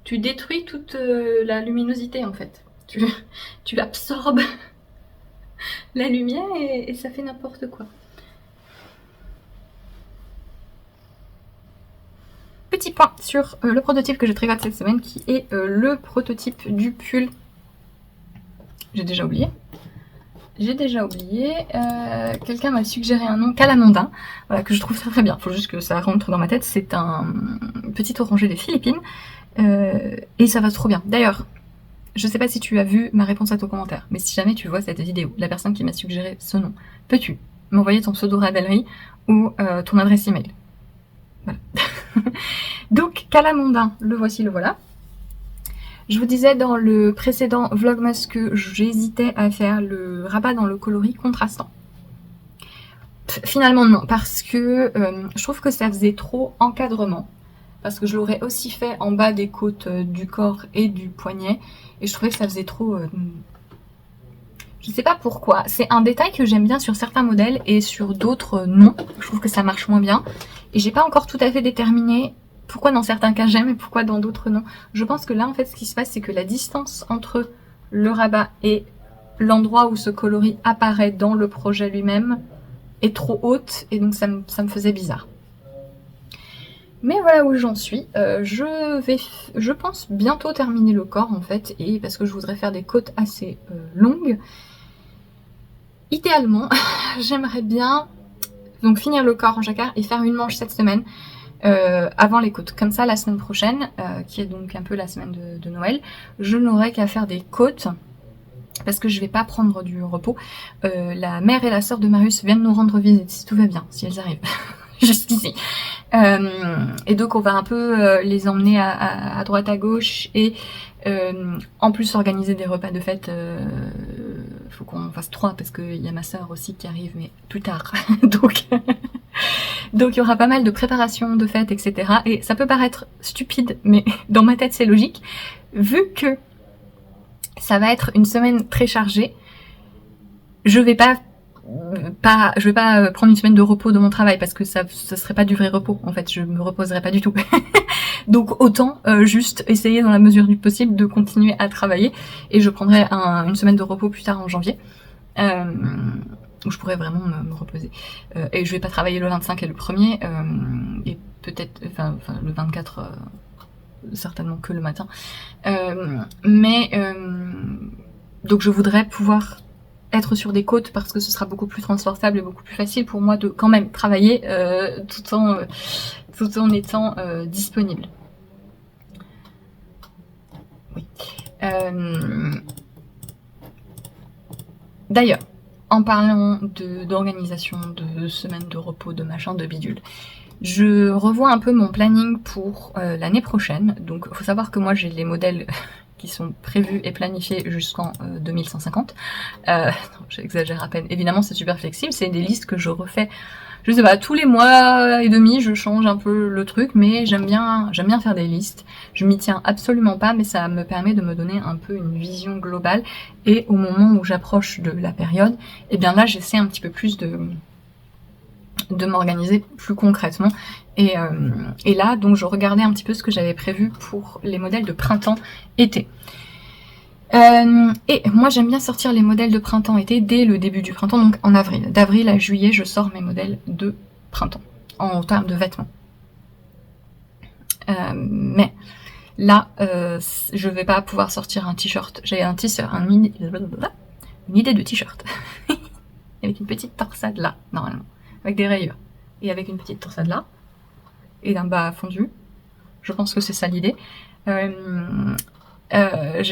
Speaker 1: Tu détruis toute la luminosité en fait. Tu absorbes la lumière et ça fait n'importe quoi. Petit point sur le prototype que je tricote cette semaine qui est le prototype du pull. J'ai déjà oublié. Quelqu'un m'a suggéré un nom, Calamondin, voilà, que je trouve très bien. Il faut juste que ça rentre dans ma tête. C'est un petit orangé des Philippines et ça va trop bien. D'ailleurs, je sais pas si tu as vu ma réponse à ton commentaire, mais si jamais tu vois cette vidéo, la personne qui m'a suggéré ce nom, peux-tu m'envoyer ton pseudo Ravelry ou ton adresse email? Voilà. Donc, Calamondin, le voici, le voilà. Je vous disais dans le précédent Vlogmas que j'hésitais à faire le rabat dans le coloris contrastant. Finalement non, parce que je trouve que ça faisait trop encadrement. Parce que je l'aurais aussi fait en bas des côtes du corps et du poignet. Et je trouvais que ça faisait trop... Je sais pas pourquoi. C'est un détail que j'aime bien sur certains modèles et sur d'autres non. Je trouve que ça marche moins bien. Et j'ai pas encore tout à fait déterminé pourquoi dans certains cas j'aime et pourquoi dans d'autres non. Je pense que là en fait ce qui se passe c'est que la distance entre le rabat et l'endroit où ce coloris apparaît dans le projet lui-même est trop haute et donc ça me faisait bizarre. Mais voilà où j'en suis. Je pense bientôt terminer le corps en fait, et parce que je voudrais faire des côtes assez longues. Idéalement, j'aimerais bien donc finir le corps en jacquard et faire une manche cette semaine avant les côtes. Comme ça, la semaine prochaine, qui est donc un peu la semaine de Noël, je n'aurai qu'à faire des côtes parce que je vais pas prendre du repos. La mère et la sœur de Marius viennent nous rendre visite, si tout va bien, si elles arrivent jusqu'ici. Et donc on va un peu les emmener à droite à gauche et en plus organiser des repas de fête. Faut qu'on fasse 3 parce qu'il y a ma sœur aussi qui arrive, mais plus tard. donc il y aura pas mal de préparation de fête, etc. Et ça peut paraître stupide, mais dans ma tête c'est logique. Vu que ça va être une semaine très chargée, je vais pas prendre une semaine de repos de mon travail parce que ça serait pas du vrai repos en fait, je me reposerai pas du tout. Donc autant juste essayer dans la mesure du possible de continuer à travailler et je prendrai une semaine de repos plus tard en janvier où je pourrais vraiment me reposer. Et je vais pas travailler le 25 et le 1er et peut-être enfin le 24 certainement que le matin. Donc je voudrais pouvoir être sur des côtes parce que ce sera beaucoup plus transportable et beaucoup plus facile pour moi de quand même travailler tout en étant disponible. Oui. D'ailleurs, en parlant d'organisation, de semaines de repos, de machin, de bidule, je revois un peu mon planning pour l'année prochaine. Donc il faut savoir que moi j'ai les modèles qui sont prévus et planifiés jusqu'en 2150. J'exagère à peine. Évidemment c'est super flexible, c'est des listes que je refais, je sais pas, tous les mois et demi je change un peu le truc, mais j'aime bien faire des listes. Je m'y tiens absolument pas, mais ça me permet de me donner un peu une vision globale. Et au moment où j'approche de la période, et bien là j'essaie un petit peu plus de m'organiser plus concrètement et là donc je regardais un petit peu ce que j'avais prévu pour les modèles de printemps-été et moi j'aime bien sortir les modèles de printemps-été dès le début du printemps, donc en avril. D'avril à juillet je sors mes modèles de printemps en termes de vêtements, mais là je vais pas pouvoir sortir un t-shirt. J'ai un t-shirt, une idée de t-shirt avec une petite torsade là normalement, avec des rayures et avec une petite torsade là et d'un bas fondu. Je pense que c'est ça l'idée. J'ai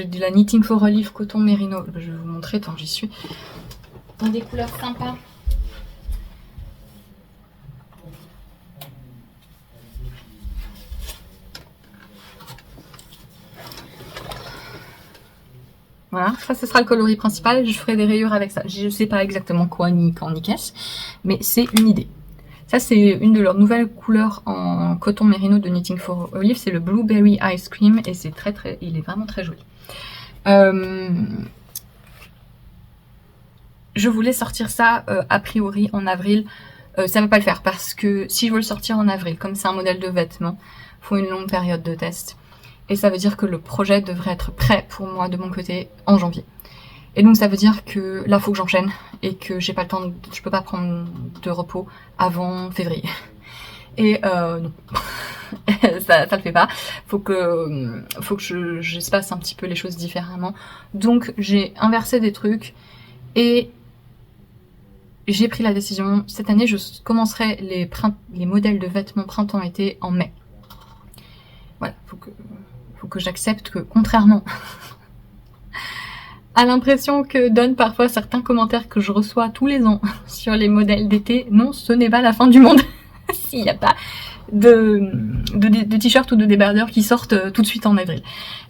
Speaker 1: de la Knitting for Relief coton mérino, je vais vous montrer tant que j'y suis, dans des couleurs sympas. Voilà, ça ce sera le coloris principal, je ferai des rayures avec ça. Je sais pas exactement quoi, ni quand, ni qu'est-ce, mais c'est une idée. Ça c'est une de leurs nouvelles couleurs en coton mérino de Knitting for Relief, c'est le Blueberry Ice Cream et c'est il est vraiment très joli. Je voulais sortir ça a priori en avril, ça va pas le faire parce que si je veux le sortir en avril, comme c'est un modèle de vêtements, il faut une longue période de test. Et ça veut dire que le projet devrait être prêt pour moi de mon côté en janvier. Et donc ça veut dire que là faut que j'enchaîne et que j'ai pas le temps, je peux pas prendre de repos avant février. Et non, ça le fait pas. Faut que j'espace un petit peu les choses différemment. Donc j'ai inversé des trucs et j'ai pris la décision. Cette année je commencerai les modèles de vêtements printemps-été en mai. Voilà, faut que j'accepte que, contrairement à l'impression que donnent parfois certains commentaires que je reçois tous les ans sur les modèles d'été, non, ce n'est pas la fin du monde s'il n'y a pas de t-shirts ou de débardeurs qui sortent tout de suite en avril.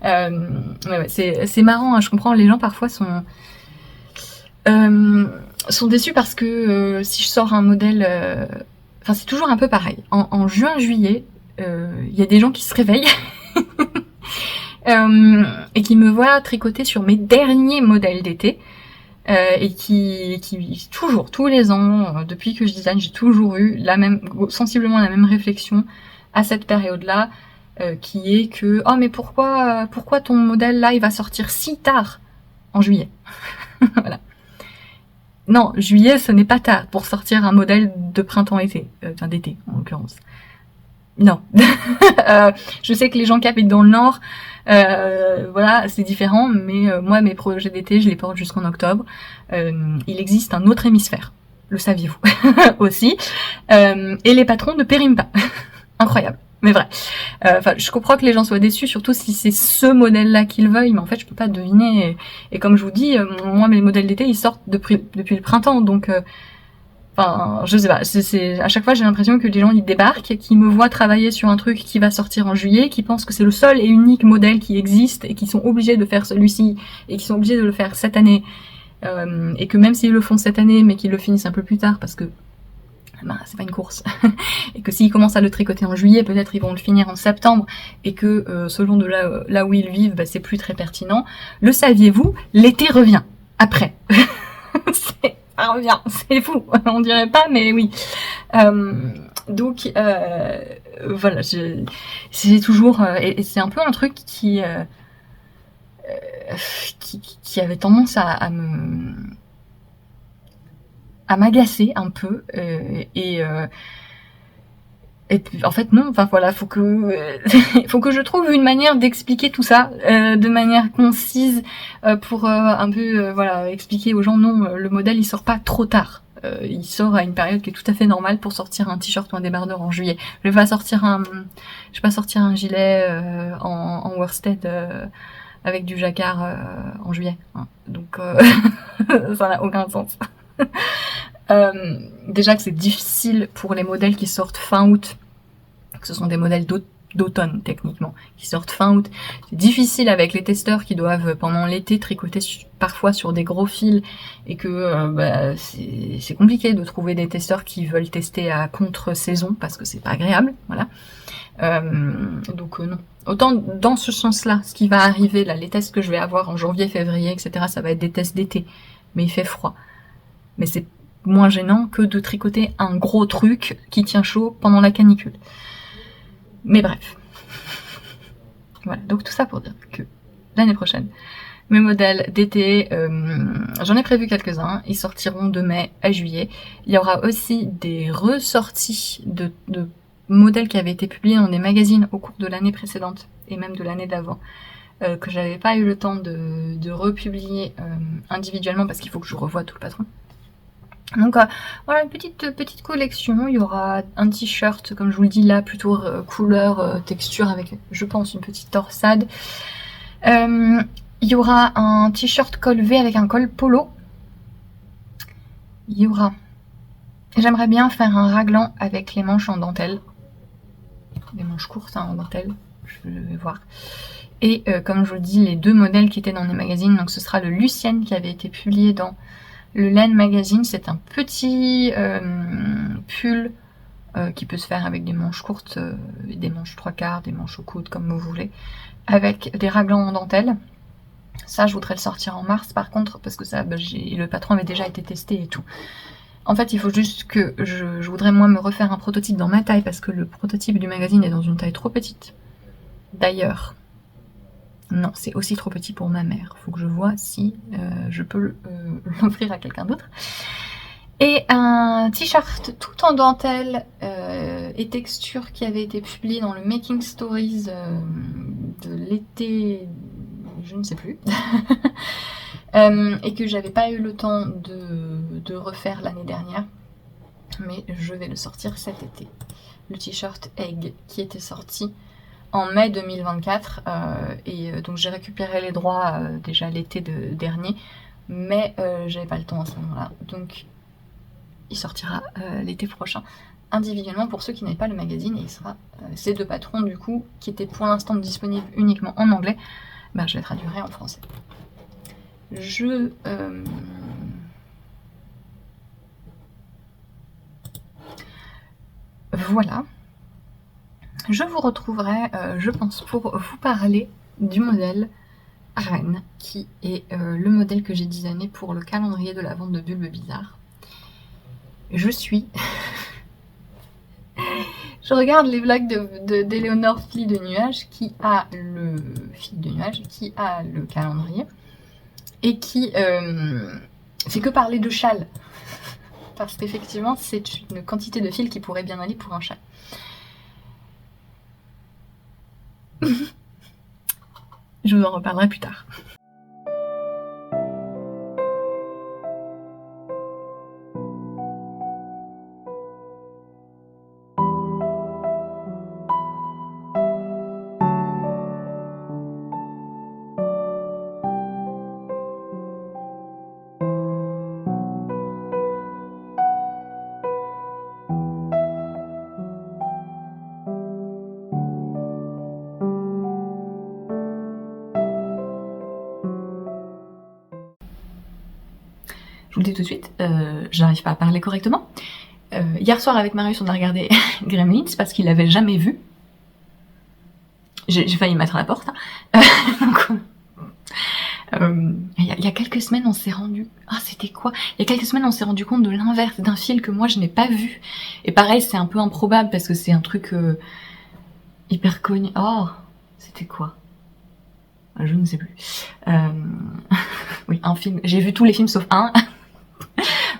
Speaker 1: Ouais, c'est marrant, hein, je comprends, les gens parfois sont déçus parce que si je sors un modèle... Enfin, c'est toujours un peu pareil. En juin-juillet, il y a des gens qui se réveillent et qui me voient tricoter sur mes derniers modèles d'été et qui toujours, tous les ans, depuis que je design, j'ai toujours eu sensiblement la même réflexion à cette période-là, qui est que « Oh mais pourquoi ton modèle là il va sortir si tard en juillet ?» Voilà. non, juillet, ce n'est pas tard pour sortir un modèle de printemps-été, enfin d'été en l'occurrence. Non. Je sais que les gens qui habitent dans le Nord, voilà, c'est différent, mais moi, mes projets d'été, je les porte jusqu'en octobre. Il existe un autre hémisphère, le saviez-vous aussi, et les patrons ne périment pas. Incroyable, mais vrai. Enfin, je comprends que les gens soient déçus, surtout si c'est ce modèle-là qu'ils veulent, mais en fait, je peux pas deviner. Et comme je vous dis, moi, mes modèles d'été, ils sortent depuis le printemps, donc... Enfin, je sais pas, à chaque fois j'ai l'impression que les gens ils débarquent, qui me voient travailler sur un truc qui va sortir en juillet, qui pensent que c'est le seul et unique modèle qui existe et qui sont obligés de faire celui-ci et qui sont obligés de le faire cette année, et que même s'ils le font cette année mais qu'ils le finissent un peu plus tard parce que ben, c'est pas une course et que s'ils commencent à le tricoter en juillet, peut-être ils vont le finir en septembre et que selon de là où ils vivent, ben, c'est plus très pertinent. Le saviez-vous, l'été revient après. Ça revient, c'est fou, on dirait pas, mais oui. Donc voilà, c'est toujours, et c'est un peu un truc qui avait tendance à m'agacer un peu, et puis, en fait non, enfin voilà, faut que je trouve une manière d'expliquer tout ça de manière concise pour un peu voilà, expliquer aux gens non, le modèle il sort pas trop tard. Il sort à une période qui est tout à fait normale pour sortir un t-shirt ou un débardeur en juillet. Je vais pas sortir un gilet en worsted avec du jacquard en juillet. Hein. Donc ça n'a aucun sens. Déjà que c'est difficile pour les modèles qui sortent fin août, que ce sont des modèles d'automne techniquement, qui sortent fin août. C'est difficile avec les testeurs qui doivent pendant l'été tricoter parfois sur des gros fils et que bah, c'est compliqué de trouver des testeurs qui veulent tester à contre-saison parce que c'est pas agréable, voilà. Donc non. Autant dans ce sens-là, ce qui va arriver, là, les tests que je vais avoir en janvier, février, etc., ça va être des tests d'été, mais il fait froid. Mais c'est moins gênant que de tricoter un gros truc qui tient chaud pendant la canicule. Mais bref. Voilà, donc tout ça pour dire que l'année prochaine, mes modèles d'été, j'en ai prévu quelques-uns, ils sortiront de mai à juillet. Il y aura aussi des ressorties de modèles qui avaient été publiés dans des magazines au cours de l'année précédente, et même de l'année d'avant, que j'avais pas eu le temps de republier individuellement parce qu'il faut que je revoie tout le patron. Donc voilà, une petite collection. Il y aura un t-shirt, comme je vous le dis là, plutôt couleur, texture, avec, je pense, une petite torsade. Il y aura un t-shirt col V avec un col polo. Il y aura... J'aimerais bien faire un raglan avec les manches en dentelle. Des manches courtes hein, en dentelle, je vais voir. Et comme je vous le dis, les deux modèles qui étaient dans les magazines, donc ce sera le Lucienne qui avait été publié dans le Laine Magazine. C'est un petit pull qui peut se faire avec des manches courtes, des manches 3/4, des manches au coude, comme vous voulez, avec des raglans en dentelle. Ça, je voudrais le sortir en mars par contre, parce que ça, bah, le patron avait déjà été testé et tout. En fait, il faut juste que je voudrais moi me refaire un prototype dans ma taille, parce que le prototype du magazine est dans une taille trop petite. D'ailleurs, non, c'est aussi trop petit pour ma mère. Faut que je vois si je peux l'offrir à quelqu'un d'autre. Et un t-shirt tout en dentelle et texture qui avait été publié dans le Making Stories de l'été, je ne sais plus, et que j'avais pas eu le temps de refaire l'année dernière, mais je vais le sortir cet été. Le t-shirt Egg qui était sorti en mai 2024 et donc j'ai récupéré les droits déjà l'été dernier, mais j'avais pas le temps à ce moment-là, donc il sortira l'été prochain individuellement pour ceux qui n'avaient pas le magazine, et il sera ces deux patrons du coup qui étaient pour l'instant disponibles uniquement en anglais, ben, je les traduirai en français. Voilà. Je vous retrouverai, je pense, pour vous parler du modèle Rennes, qui est le modèle que j'ai designé pour le calendrier de la vente de bulbes bizarres. Je suis... je regarde les vlogs d'Éléonore, fille de nuage, qui a le calendrier, et qui fait que parler de châle. Parce qu'effectivement, c'est une quantité de fil qui pourrait bien aller pour un châle. Je vous en reparlerai plus tard. Je vous le dis tout de suite, j'arrive pas à parler correctement. Hier soir avec Marius on a regardé Gremlins parce qu'il l'avait jamais vu. J'ai failli mettre à la porte. Il y a quelques semaines on s'est rendu... Ah c'était quoi? Il y a quelques semaines on s'est rendu compte de l'inverse d'un film que moi je n'ai pas vu. Et pareil c'est un peu improbable parce que c'est un truc hyper connu. Oh, c'était quoi? Je ne sais plus. Oui, un film. J'ai vu tous les films sauf un.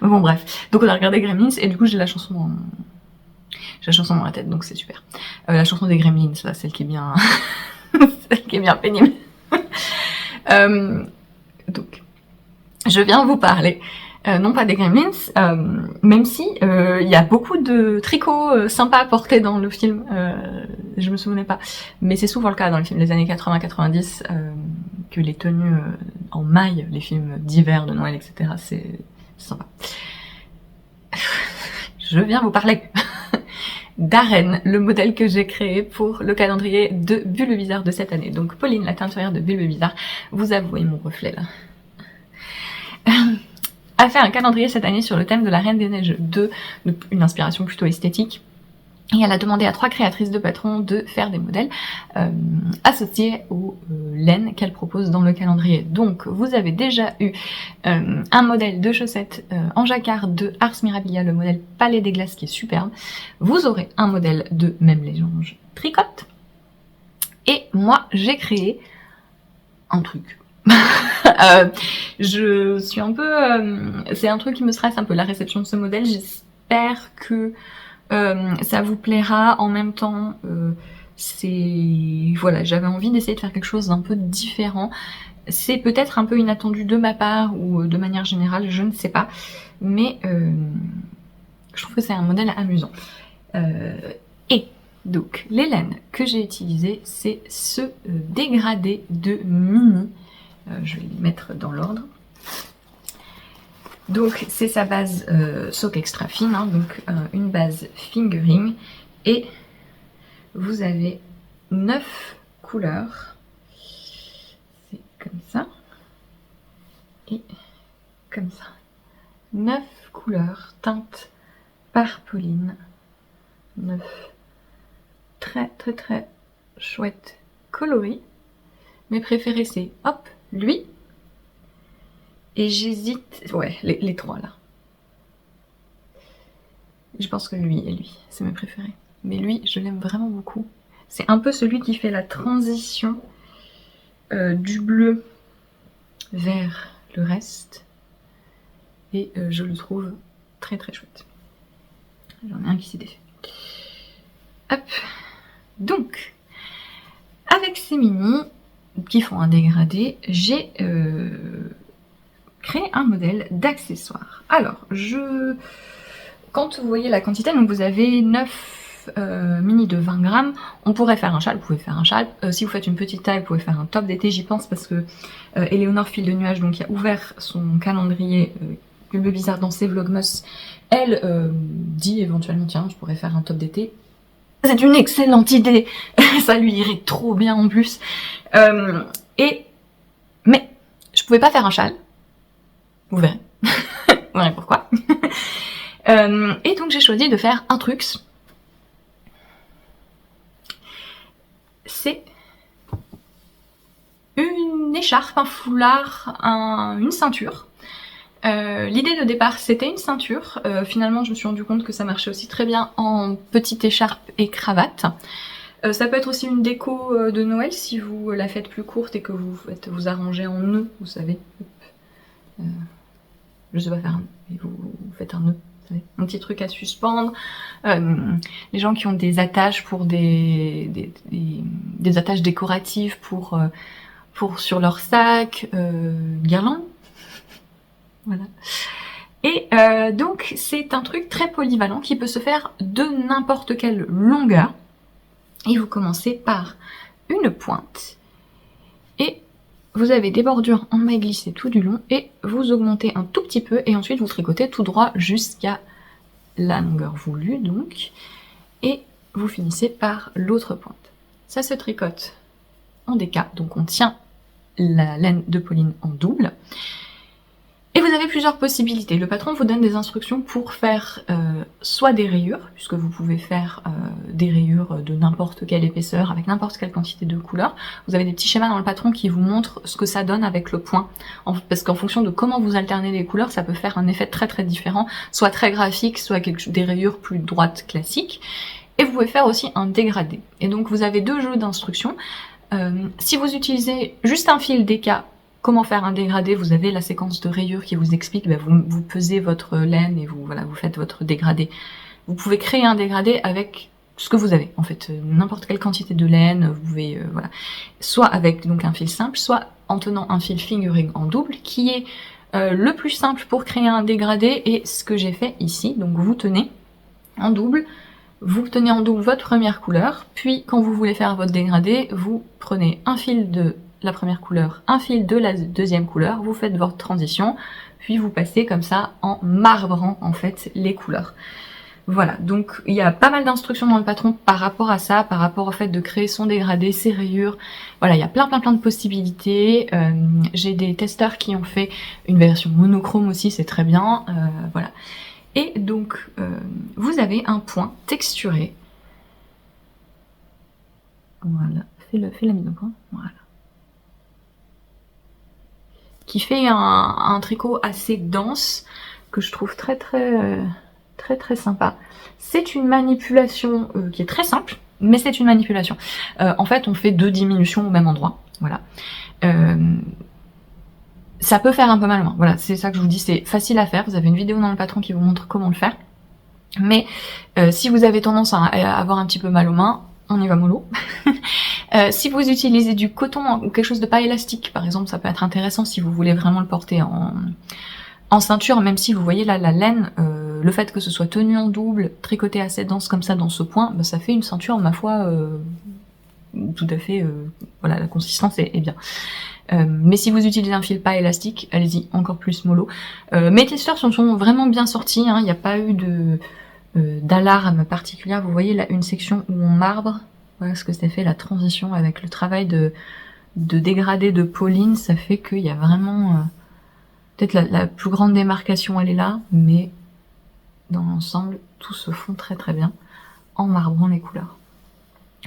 Speaker 1: Bon bref, donc on a regardé Gremlins et du coup j'ai la chanson dans la tête, donc c'est super. La chanson des Gremlins, là, celle qui est bien, celle qui est bien pénible. Donc, je viens vous parler, non pas des Gremlins, même si il y a beaucoup de tricots sympas à porter dans le film. Je me souvenais pas, mais c'est souvent le cas dans les films des années 80-90 que les tenues en maille, les films d'hiver, de Noël, etc. C'est sympa. Je viens vous parler d'Aren, le modèle que j'ai créé pour le calendrier de Bulbe Bizarre de cette année. Donc Pauline, la teinturière de Bulbe Bizarre, vous avouez mon reflet là, a fait un calendrier cette année sur le thème de la Reine des Neiges 2, une inspiration plutôt esthétique. Et elle a demandé à 3 créatrices de patrons de faire des modèles associés aux laines qu'elle propose dans le calendrier. Donc vous avez déjà eu un modèle de chaussettes en jacquard de Ars Mirabilia, le modèle Palais des Glaces qui est superbe. Vous aurez un modèle de Même Légendes Tricotte. Et moi j'ai créé un truc. Je suis un peu... c'est un truc qui me stresse un peu, la réception de ce modèle. J'espère que ça vous plaira. En même temps, voilà, j'avais envie d'essayer de faire quelque chose d'un peu différent. C'est peut-être un peu inattendu de ma part ou de manière générale, je ne sais pas, mais je trouve que c'est un modèle amusant. Et donc les laines que j'ai utilisées, c'est ce dégradé de Mini. Je vais les mettre dans l'ordre. Donc c'est sa base sock extra fine, hein, donc une base fingering, et vous avez 9 couleurs, c'est comme ça, et comme ça, 9 couleurs teintes par Pauline, 9 très très très chouettes coloris. Mes préférés c'est hop, lui. Et j'hésite... Ouais, les 3 là. Je pense que lui et lui, c'est mes préférés. Mais lui, je l'aime vraiment beaucoup. C'est un peu celui qui fait la transition du bleu vers le reste. Et je le trouve très très chouette. J'en ai un qui s'est défait. Hop. Donc, avec ces mini qui font un dégradé, j'ai... créer un modèle d'accessoire. Alors, quand vous voyez la quantité, donc vous avez 9 mini de 20 grammes, on pourrait faire un châle, vous pouvez faire un châle. Si vous faites une petite taille, vous pouvez faire un top d'été, j'y pense parce que Éléonore Fil de Nuage, donc qui a ouvert son calendrier Bulbe Bizarre dans ses vlogmas, elle dit éventuellement, tiens, je pourrais faire un top d'été. C'est une excellente idée, ça lui irait trop bien en plus. Mais je pouvais pas faire un châle. Vous verrez. Vous verrez pourquoi. Et donc j'ai choisi de faire un truc. C'est une écharpe, un foulard, une ceinture. L'idée de départ c'était une ceinture. Finalement je me suis rendu compte que ça marchait aussi très bien en petite écharpe et cravate. Ça peut être aussi une déco de Noël si vous la faites plus courte et que vous arrangez en nœud, vous savez. je sais pas faire un nœud, mais vous faites un nœud, vous savez, un petit truc à suspendre. Les gens qui ont des attaches pour des attaches décoratives pour sur leur sac, guirlande, voilà. Et donc c'est un truc très polyvalent qui peut se faire de n'importe quelle longueur. Et vous commencez par une pointe et vous avez des bordures en maille glissée tout du long et vous augmentez un tout petit peu et ensuite vous tricotez tout droit jusqu'à la longueur voulue donc, et vous finissez par l'autre pointe. Ça se tricote en déca, donc on tient la laine de Pauline en double. Et vous avez plusieurs possibilités. Le patron vous donne des instructions pour faire soit des rayures, puisque vous pouvez faire des rayures de n'importe quelle épaisseur, avec n'importe quelle quantité de couleurs. Vous avez des petits schémas dans le patron qui vous montrent ce que ça donne avec le point. Parce qu'en fonction de comment vous alternez les couleurs, ça peut faire un effet très très différent, soit très graphique, soit des rayures plus droites classiques. Et vous pouvez faire aussi un dégradé. Et donc vous avez deux jeux d'instructions. Si vous utilisez juste un fil déca, comment faire un dégradé, vous avez la séquence de rayures qui vous explique, vous pesez votre laine et vous faites votre dégradé. Vous pouvez créer un dégradé avec ce que vous avez, en fait, n'importe quelle quantité de laine, vous pouvez, voilà. Soit avec donc un fil simple, soit en tenant un fil fingering en double, qui est le plus simple pour créer un dégradé, et ce que j'ai fait ici, donc vous tenez en double votre première couleur, puis quand vous voulez faire votre dégradé, vous prenez un fil de la première couleur, un fil de la deuxième couleur, vous faites votre transition, puis vous passez comme ça en marbrant en fait les couleurs. Voilà, donc il y a pas mal d'instructions dans le patron par rapport à ça, par rapport au fait de créer son dégradé, ses rayures. Voilà, il y a plein de possibilités. J'ai des testeurs qui ont fait une version monochrome aussi, c'est très bien. Voilà. Et donc, vous avez un point texturé. Voilà, fais la mise au point. Voilà. Qui fait un tricot assez dense que je trouve très sympa. C'est une manipulation qui est très simple, mais c'est une manipulation. En fait, on fait 2 diminutions au même endroit, voilà. Ça peut faire un peu mal aux mains, voilà, c'est ça que je vous dis, c'est facile à faire. Vous avez une vidéo dans le patron qui vous montre comment le faire. Mais si vous avez tendance à avoir un petit peu mal aux mains, on y va mollo. Si vous utilisez du coton ou quelque chose de pas élastique, par exemple, ça peut être intéressant si vous voulez vraiment le porter en ceinture, même si vous voyez là la laine, le fait que ce soit tenu en double, tricoté assez dense comme ça dans ce point, bah, ça fait une ceinture, ma foi, tout à fait, voilà, la consistance est bien. Mais si vous utilisez un fil pas élastique, allez-y, encore plus mollo. Mes testeurs sont vraiment bien sortis, il n'y a pas eu d'alarme particulière. Vous voyez là une section où on marbre, voilà ce que ça fait, la transition avec le travail de dégradé de Pauline, ça fait qu'il y a vraiment peut-être la plus grande démarcation elle est là, mais dans l'ensemble tout se fond très bien en marbrant les couleurs.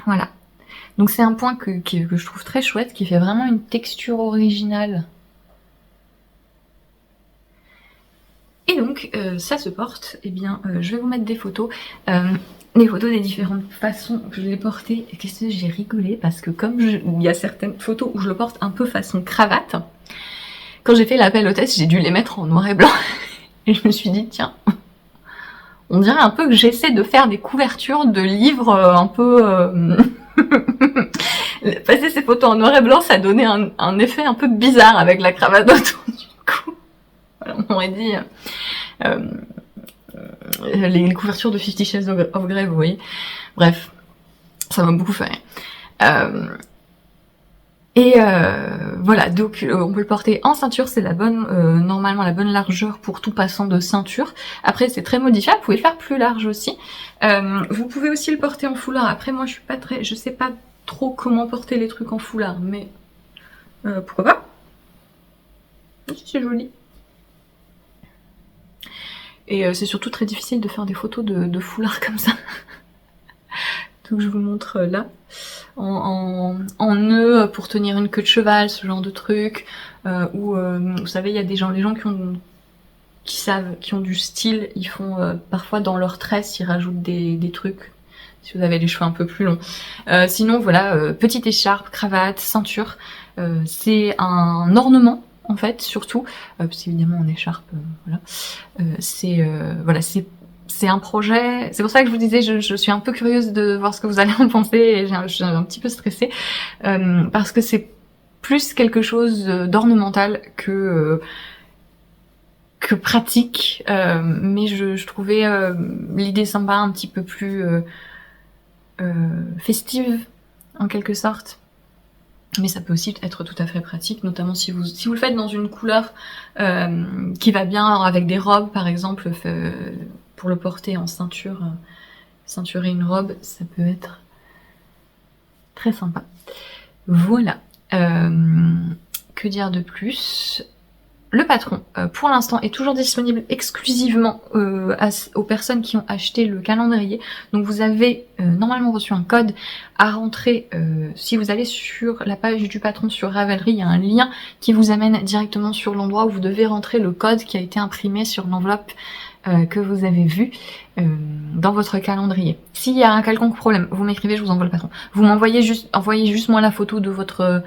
Speaker 1: Voilà. Donc c'est un point que je trouve très chouette, qui fait vraiment une texture originale. Et donc ça se porte, eh bien je vais vous mettre des photos. Les photos des différentes façons que je l'ai porté. Et qu'est-ce que j'ai rigolé parce que comme il y a certaines photos où je le porte un peu façon cravate, quand j'ai fait l'appel au test, j'ai dû les mettre en noir et blanc. Et je me suis dit, tiens, on dirait un peu que j'essaie de faire des couvertures de livres un peu... Passer ces photos en noir et blanc, ça donnait un effet un peu bizarre avec la cravate autour du cou. Voilà, on aurait dit... les couvertures de 50 Shades of Grey, vous voyez. Bref, ça m'a beaucoup fait rire. Voilà, donc on peut le porter en ceinture, c'est la bonne, normalement la bonne largeur pour tout passant de ceinture. Après c'est très modifiable, vous pouvez le faire plus large aussi. Vous pouvez aussi le porter en foulard. Après moi je sais pas trop comment porter les trucs en foulard, mais pourquoi pas. C'est joli. Et c'est surtout très difficile de faire des photos de foulard comme ça. Donc je vous montre là, en nœud pour tenir une queue de cheval, ce genre de truc. Ou vous savez, il y a les gens qui ont du style, ils font parfois dans leurs tresses, ils rajoutent des trucs. Si vous avez les cheveux un peu plus longs. Sinon voilà, petite écharpe, cravate, ceinture. C'est un ornement en fait, surtout, parce qu'évidemment en écharpe, voilà, c'est un projet, c'est pour ça que je vous disais, je suis un peu curieuse de voir ce que vous allez en penser, et je suis un petit peu stressée, parce que c'est plus quelque chose d'ornemental que pratique, mais je trouvais l'idée sympa, un petit peu plus festive, en quelque sorte. Mais ça peut aussi être tout à fait pratique, notamment si vous le faites dans une couleur qui va bien avec des robes, par exemple, pour le porter en ceinture, ceinturer une robe, ça peut être très sympa. Voilà. Que dire de plus ? Le patron, pour l'instant, est toujours disponible exclusivement aux personnes qui ont acheté le calendrier. Donc vous avez normalement reçu un code à rentrer. Si vous allez sur la page du patron sur Ravelry, il y a un lien qui vous amène directement sur l'endroit où vous devez rentrer le code qui a été imprimé sur l'enveloppe que vous avez vu dans votre calendrier. S'il y a un quelconque problème, vous m'écrivez, je vous envoie le patron. Vous m'envoyez envoyez juste moi la photo de votre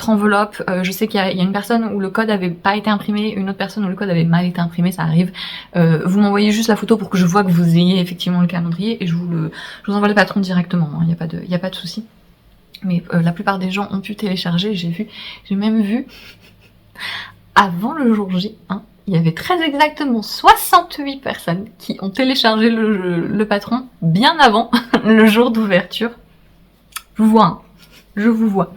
Speaker 1: enveloppe. Je sais qu'il y a une personne où le code avait pas été imprimé, une autre personne où le code avait mal été imprimé, ça arrive. Vous m'envoyez juste la photo pour que je vois que vous ayez effectivement le calendrier, et je vous envoie le patron directement, hein, y a pas de souci. Mais la plupart des gens ont pu télécharger, j'ai même vu, avant le jour J, hein, il y avait très exactement 68 personnes qui ont téléchargé le patron bien avant le jour d'ouverture. Je vous vois, hein, je vous vois.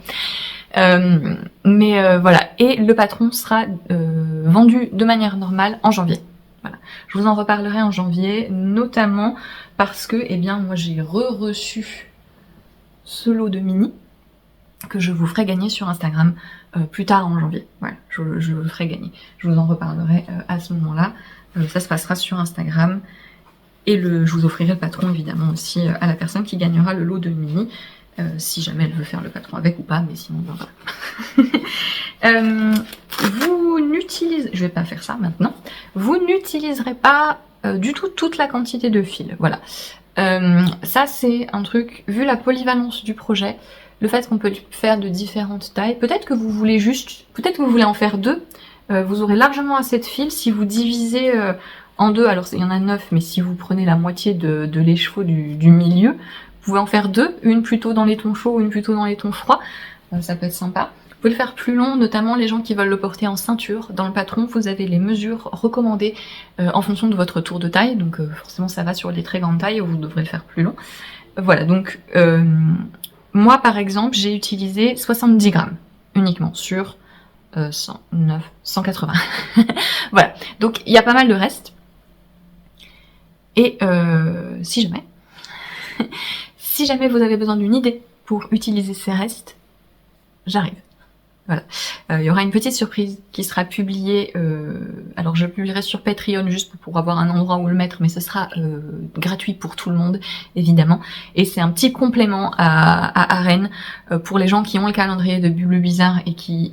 Speaker 1: Voilà, et le patron sera vendu de manière normale en janvier. Voilà, je vous en reparlerai en janvier, notamment parce que, eh bien, moi j'ai reçu ce lot de mini que je vous ferai gagner sur Instagram plus tard en janvier. Voilà, je le ferai gagner. Je vous en reparlerai à ce moment-là. Ça se passera sur Instagram. Et je vous offrirai le patron évidemment aussi à la personne qui gagnera le lot de mini. Si jamais elle veut faire le patron avec ou pas, mais sinon voilà. Vous n'utilisez, je vais pas faire ça maintenant, vous n'utiliserez pas du tout toute la quantité de fils, voilà. Ça c'est un truc, vu la polyvalence du projet, le fait qu'on peut faire de différentes tailles, peut-être que vous voulez en faire deux, vous aurez largement assez de fils si vous divisez en deux, alors il y en a 9, mais si vous prenez la moitié de l'écheveau du milieu, vous pouvez en faire deux, une plutôt dans les tons chauds, une plutôt dans les tons froids, ça peut être sympa. Vous pouvez le faire plus long, notamment les gens qui veulent le porter en ceinture. Dans le patron, vous avez les mesures recommandées en fonction de votre tour de taille, donc forcément ça va sur les très grandes tailles, vous devrez le faire plus long. Voilà, donc moi par exemple, j'ai utilisé 70 grammes uniquement sur 180. Voilà, donc il y a pas mal de reste. Et si jamais vous avez besoin d'une idée pour utiliser ces restes, j'arrive. Voilà. Il y aura une petite surprise qui sera publiée. Alors je publierai sur Patreon juste pour avoir un endroit où le mettre, mais ce sera gratuit pour tout le monde, évidemment. Et c'est un petit complément à Arène pour les gens qui ont le calendrier de Bulle Bizarre et qui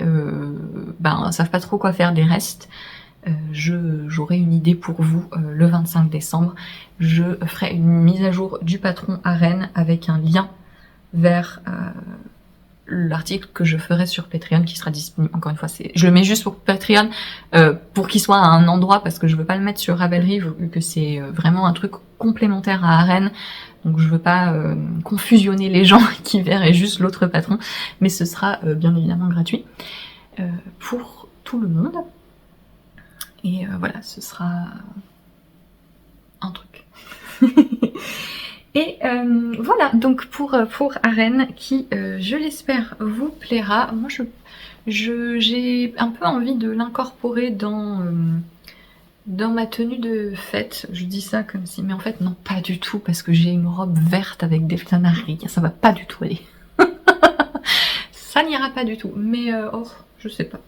Speaker 1: savent pas trop quoi faire des restes. J'aurai une idée pour vous le 25 décembre. Je ferai une mise à jour du patron à Rennes avec un lien vers l'article que je ferai sur Patreon qui sera disponible. Encore une fois, je le mets juste pour Patreon pour qu'il soit à un endroit parce que je veux pas le mettre sur Ravelry vu que c'est vraiment un truc complémentaire à Rennes. Donc je veux pas confusionner les gens qui verraient juste l'autre patron, mais ce sera bien évidemment gratuit pour tout le monde. Et voilà, ce sera un truc. Et voilà, donc pour Arène, qui, je l'espère, vous plaira. Moi, j'ai un peu envie de l'incorporer dans ma tenue de fête. Je dis ça comme si... Mais en fait, non, pas du tout, parce que j'ai une robe verte avec des flanarries. Ça va pas du tout aller. Ça n'ira pas du tout. Mais, je sais pas.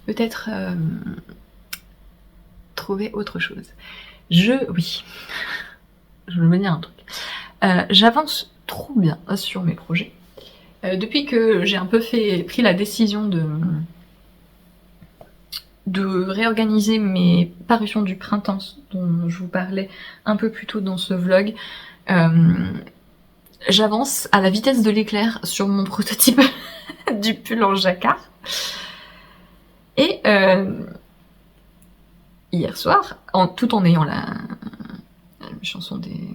Speaker 1: Peut-être trouver autre chose. Oui, je veux dire un truc. J'avance trop bien sur mes projets. Depuis que j'ai un peu pris la décision de réorganiser mes parutions du printemps dont je vous parlais un peu plus tôt dans ce vlog, j'avance à la vitesse de l'éclair sur mon prototype du pull en jacquard. Et hier soir, tout en ayant la chanson des...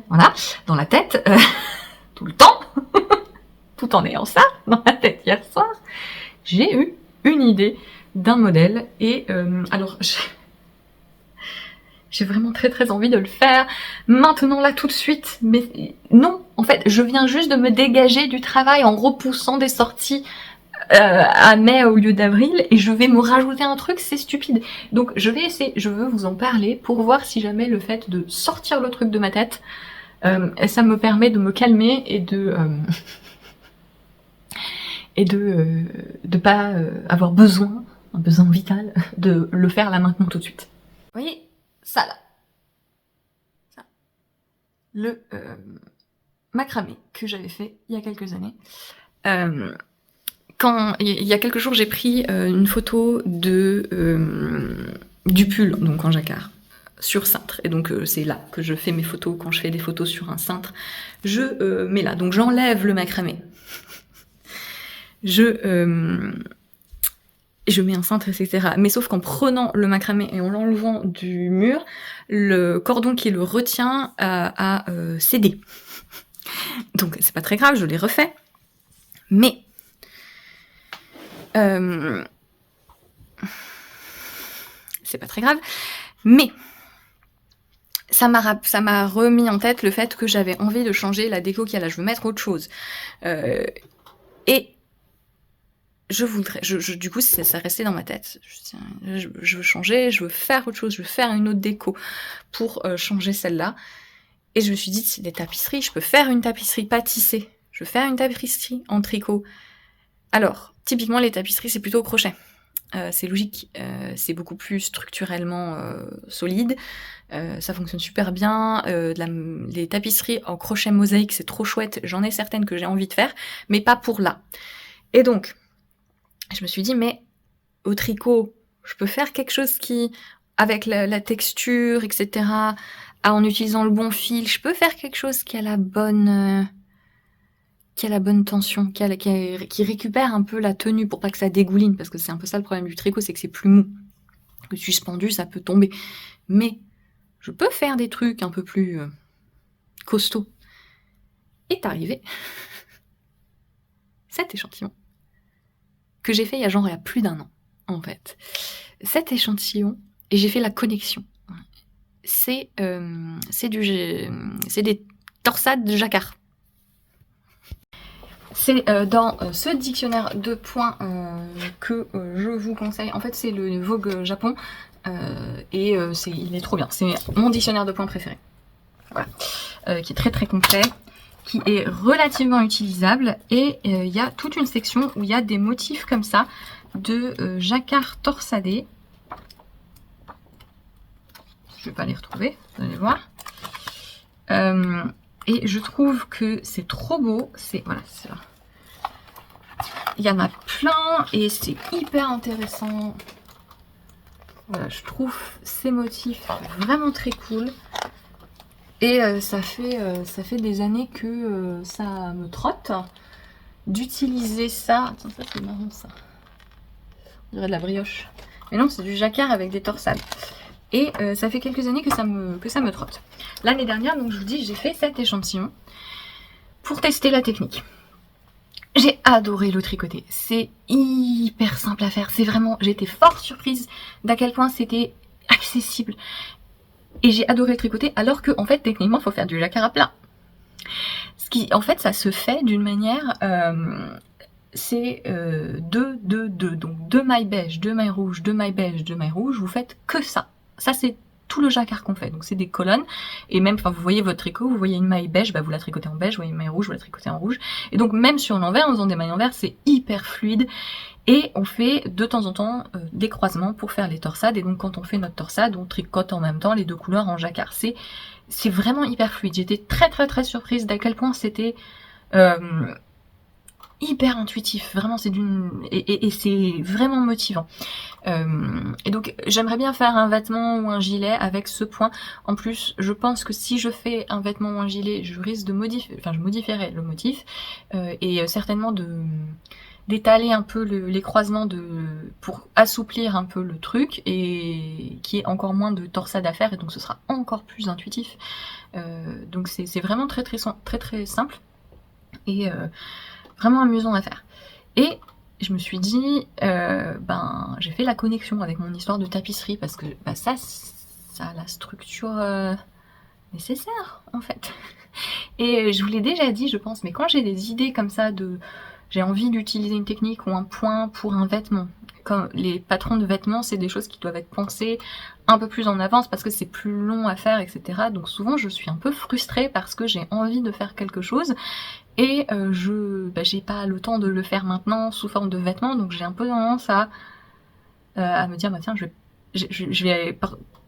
Speaker 1: Voilà, dans la tête, tout le temps, tout en ayant ça dans la tête hier soir, j'ai eu une idée d'un modèle. Et alors, j'ai vraiment très très envie de le faire maintenant, là, tout de suite. Mais non, en fait, je viens juste de me dégager du travail en repoussant des sorties à mai au lieu d'avril, et je vais me rajouter un truc, c'est stupide. Donc je vais essayer, je veux vous en parler pour voir si jamais le fait de sortir le truc de ma tête, ça me permet de me calmer et de pas avoir besoin, un besoin vital, de le faire là maintenant tout de suite. Vous voyez, ça là. Ça. Le macramé que j'avais fait il y a quelques années. Quand il y a quelques jours, j'ai pris une photo de du pull, donc en jacquard, sur cintre. Et donc c'est là que je fais mes photos. Quand je fais des photos sur un cintre, je mets là. Donc j'enlève le macramé. Je mets un cintre, etc. Mais sauf qu'en prenant le macramé et en l'enlevant du mur, le cordon qui le retient a cédé. Donc c'est pas très grave, je l'ai refait. Mais c'est pas très grave. Mais ça m'a remis en tête le fait que j'avais envie de changer la déco qu'il y a là. Je veux mettre autre chose. Et je voudrais, du coup, ça restait dans ma tête. Je veux changer, je veux faire autre chose, je veux faire une autre déco pour changer celle-là. Et je me suis dit, c'est des tapisseries, je peux faire une tapisserie pas tissée. Je veux faire une tapisserie en tricot. Alors, typiquement, les tapisseries, c'est plutôt au crochet. C'est logique, c'est beaucoup plus structurellement solide. Ça fonctionne super bien. Les tapisseries en crochet mosaïque, c'est trop chouette. J'en ai certaines que j'ai envie de faire, mais pas pour là. Et donc, je me suis dit, mais au tricot, je peux faire quelque chose qui, avec la texture, etc., en utilisant le bon fil, je peux faire quelque chose qui a la bonne tension, qui récupère un peu la tenue pour pas que ça dégouline, parce que c'est un peu ça le problème du tricot, c'est que c'est plus mou. Que suspendu, ça peut tomber. Mais je peux faire des trucs un peu plus costauds. Est arrivé cet échantillon que j'ai fait il y a plus d'1 an, en fait. Cet échantillon, et j'ai fait la connexion. C'est des torsades de jacquard. C'est dans ce dictionnaire de points que je vous conseille. En fait, c'est le Vogue Japon et il est trop bien. C'est mon dictionnaire de points préféré. Voilà. Qui est très très complet, qui est relativement utilisable, et il y a toute une section où il y a des motifs comme ça de jacquard torsadé. Je vais pas les retrouver, vous allez voir. Et je trouve que c'est trop beau. Voilà, c'est là. Il y en a plein et c'est hyper intéressant. Voilà, je trouve ces motifs vraiment très cool. Et ça fait des années que ça me trotte d'utiliser ça. Attends, ça c'est marrant ça. On dirait de la brioche. Mais non, c'est du jacquard avec des torsades. Et ça fait quelques années que ça me trotte. L'année dernière, donc je vous dis, j'ai fait cet échantillon pour tester la technique. J'ai adoré le tricoter. C'est hyper simple à faire. C'est vraiment, j'étais fort surprise d'à quel point c'était accessible. Et j'ai adoré le tricoter, alors que en fait, techniquement, il faut faire du jacquard à plat. Ce qui, en fait, ça se fait d'une manière... c'est 2, 2, 2. Donc 2 mailles beige, 2 mailles rouges, 2 mailles beige, 2 mailles rouges. Vous faites que ça. Ça, c'est tout le jacquard qu'on fait. Donc c'est des colonnes. Et même, enfin, vous voyez votre tricot, vous voyez une maille beige, bah, vous la tricotez en beige, vous voyez une maille rouge, vous la tricotez en rouge. Et donc même sur l'envers, en faisant des mailles envers, c'est hyper fluide. Et on fait de temps en temps des croisements pour faire les torsades. Et donc quand on fait notre torsade, on tricote en même temps les deux couleurs en jacquard. C'est vraiment hyper fluide. J'étais très très très surprise d'à quel point c'était hyper intuitif, vraiment c'est et c'est vraiment motivant. Et donc j'aimerais bien faire un vêtement ou un gilet avec ce point. En plus, je pense que si je fais un vêtement ou un gilet, je risque de modifier, enfin je modifierai le motif et certainement d'étaler un peu les croisements pour assouplir un peu le truc et qu'il y ait encore moins de torsade à faire, et donc ce sera encore plus intuitif. Donc c'est vraiment très simple et vraiment amusant à faire. Et je me suis dit, j'ai fait la connexion avec mon histoire de tapisserie, parce que ça a la structure nécessaire en fait. Et je vous l'ai déjà dit, je pense, mais quand j'ai des idées comme ça j'ai envie d'utiliser une technique ou un point pour un vêtement. Comme les patrons de vêtements, c'est des choses qui doivent être pensées un peu plus en avance parce que c'est plus long à faire, etc. Donc souvent, je suis un peu frustrée parce que j'ai envie de faire quelque chose et j'ai pas le temps de le faire maintenant sous forme de vêtements. Donc j'ai un peu tendance à me dire, tiens, je vais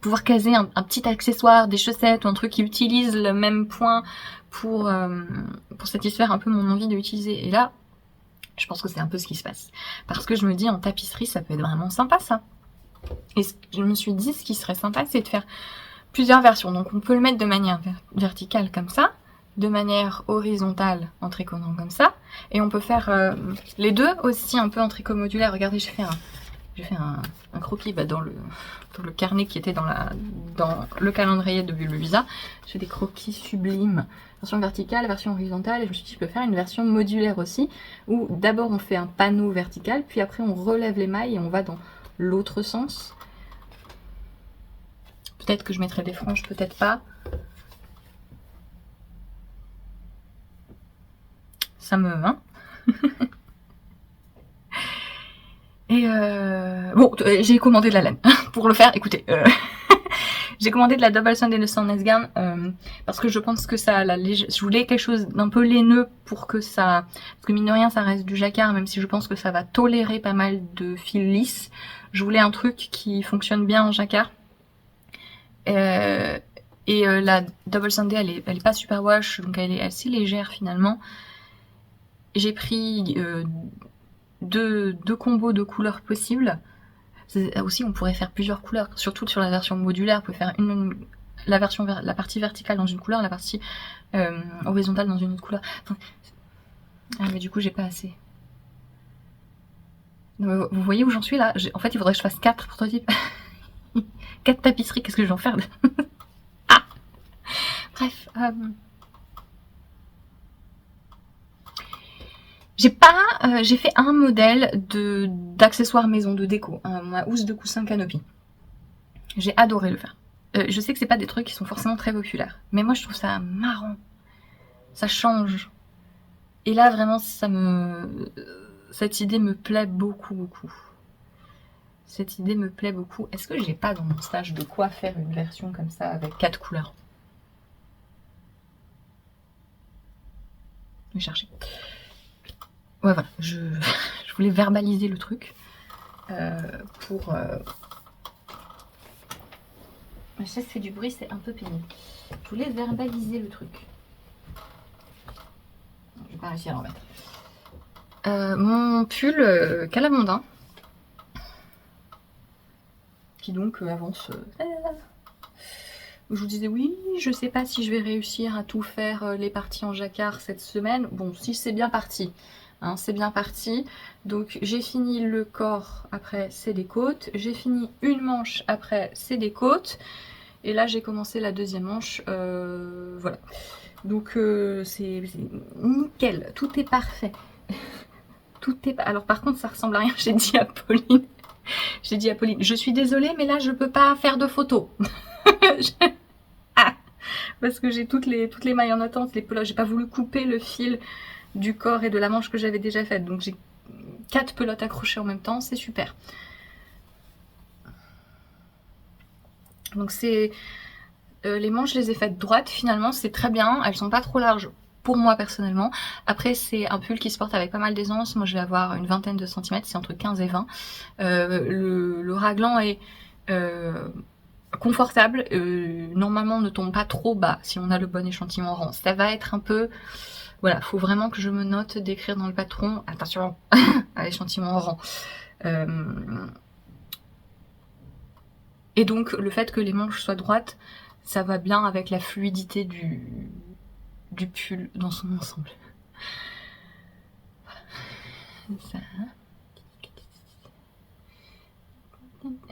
Speaker 1: pouvoir caser un petit accessoire, des chaussettes ou un truc qui utilise le même point pour satisfaire un peu mon envie de l'utiliser. Et là, je pense que c'est un peu ce qui se passe. Parce que je me dis, en tapisserie, ça peut être vraiment sympa, ça. Et je me suis dit, ce qui serait sympa, c'est de faire plusieurs versions. Donc on peut le mettre de manière verticale comme ça, de manière horizontale en tricotant comme ça, et on peut faire les deux aussi un peu en tricot modulaire. Regardez, j'ai fait un croquis dans le carnet qui était dans le calendrier de Bulbevisa. Je fais des croquis sublimes, version verticale, version horizontale, et je me suis dit je peux faire une version modulaire aussi, où d'abord on fait un panneau vertical, puis après on relève les mailles et on va dans l'autre sens. Peut-être que je mettrai des franges, peut-être pas. Ça me... Hein. Et bon, j'ai commandé de la laine pour le faire. Écoutez, j'ai commandé de la Double Sunday de Sandnesgarn parce que je pense que ça, je voulais quelque chose d'un peu laineux pour que ça, parce que mine de rien, ça reste du jacquard, même si je pense que ça va tolérer pas mal de fils lisses. Je voulais un truc qui fonctionne bien en jacquard. La Double Sunday, elle est pas super wash, donc elle est assez légère finalement. J'ai pris deux combos de couleurs possibles. Aussi, on pourrait faire plusieurs couleurs, surtout sur la version modulaire. On peut faire la partie verticale dans une couleur, la partie horizontale dans une autre couleur. Enfin, mais du coup, j'ai pas assez. Vous voyez où j'en suis là? En fait, il faudrait que je fasse 4 prototypes. 4 tapisseries, qu'est-ce que je vais en faire? Ah, bref. J'ai fait un modèle d'accessoires maison, de déco, ma housse de coussin canopy. J'ai adoré le faire. Je sais que c'est pas des trucs qui sont forcément très populaires, mais moi je trouve ça marrant. Ça change. Et là vraiment cette idée me plaît beaucoup. Cette idée me plaît beaucoup. Est-ce que j'ai pas dans mon stage de quoi faire une version comme ça avec 4 couleurs? Je vais chercher. Ouais, voilà, je voulais verbaliser le truc pour... Ça se fait du bruit, c'est un peu pénible. Je voulais verbaliser le truc. Je vais pas réussir à l'en mettre. Mon pull Calamondin, qui donc avance... Je vous disais oui, je sais pas si je vais réussir à tout faire les parties en jacquard cette semaine. Bon, si c'est bien parti. Hein, c'est bien parti. Donc j'ai fini le corps, après c'est des côtes. J'ai fini une manche, après c'est des côtes. Et là j'ai commencé la deuxième manche. Voilà. Donc c'est nickel. Tout est parfait. Tout est... Alors par contre ça ressemble à rien. J'ai dit à Pauline. Je suis désolée mais là je peux pas faire de photos. Parce que j'ai toutes les mailles en attente. J'ai pas voulu couper le fil du corps et de la manche que j'avais déjà faite, donc j'ai 4 pelotes accrochées en même temps, c'est super. Donc c'est les manches, je les ai faites droites finalement, c'est très bien, elles sont pas trop larges pour moi personnellement. Après c'est un pull qui se porte avec pas mal d'aisance, moi je vais avoir une vingtaine de centimètres, c'est entre 15 et 20. Le raglan est confortable, normalement on ne tombe pas trop bas si on a le bon échantillon en rang. Ça va être un peu Voilà, faut vraiment que je me note d'écrire dans le patron, attention, à échantillon en rang. Et donc le fait que les manches soient droites, ça va bien avec la fluidité du pull dans son ensemble. Ça.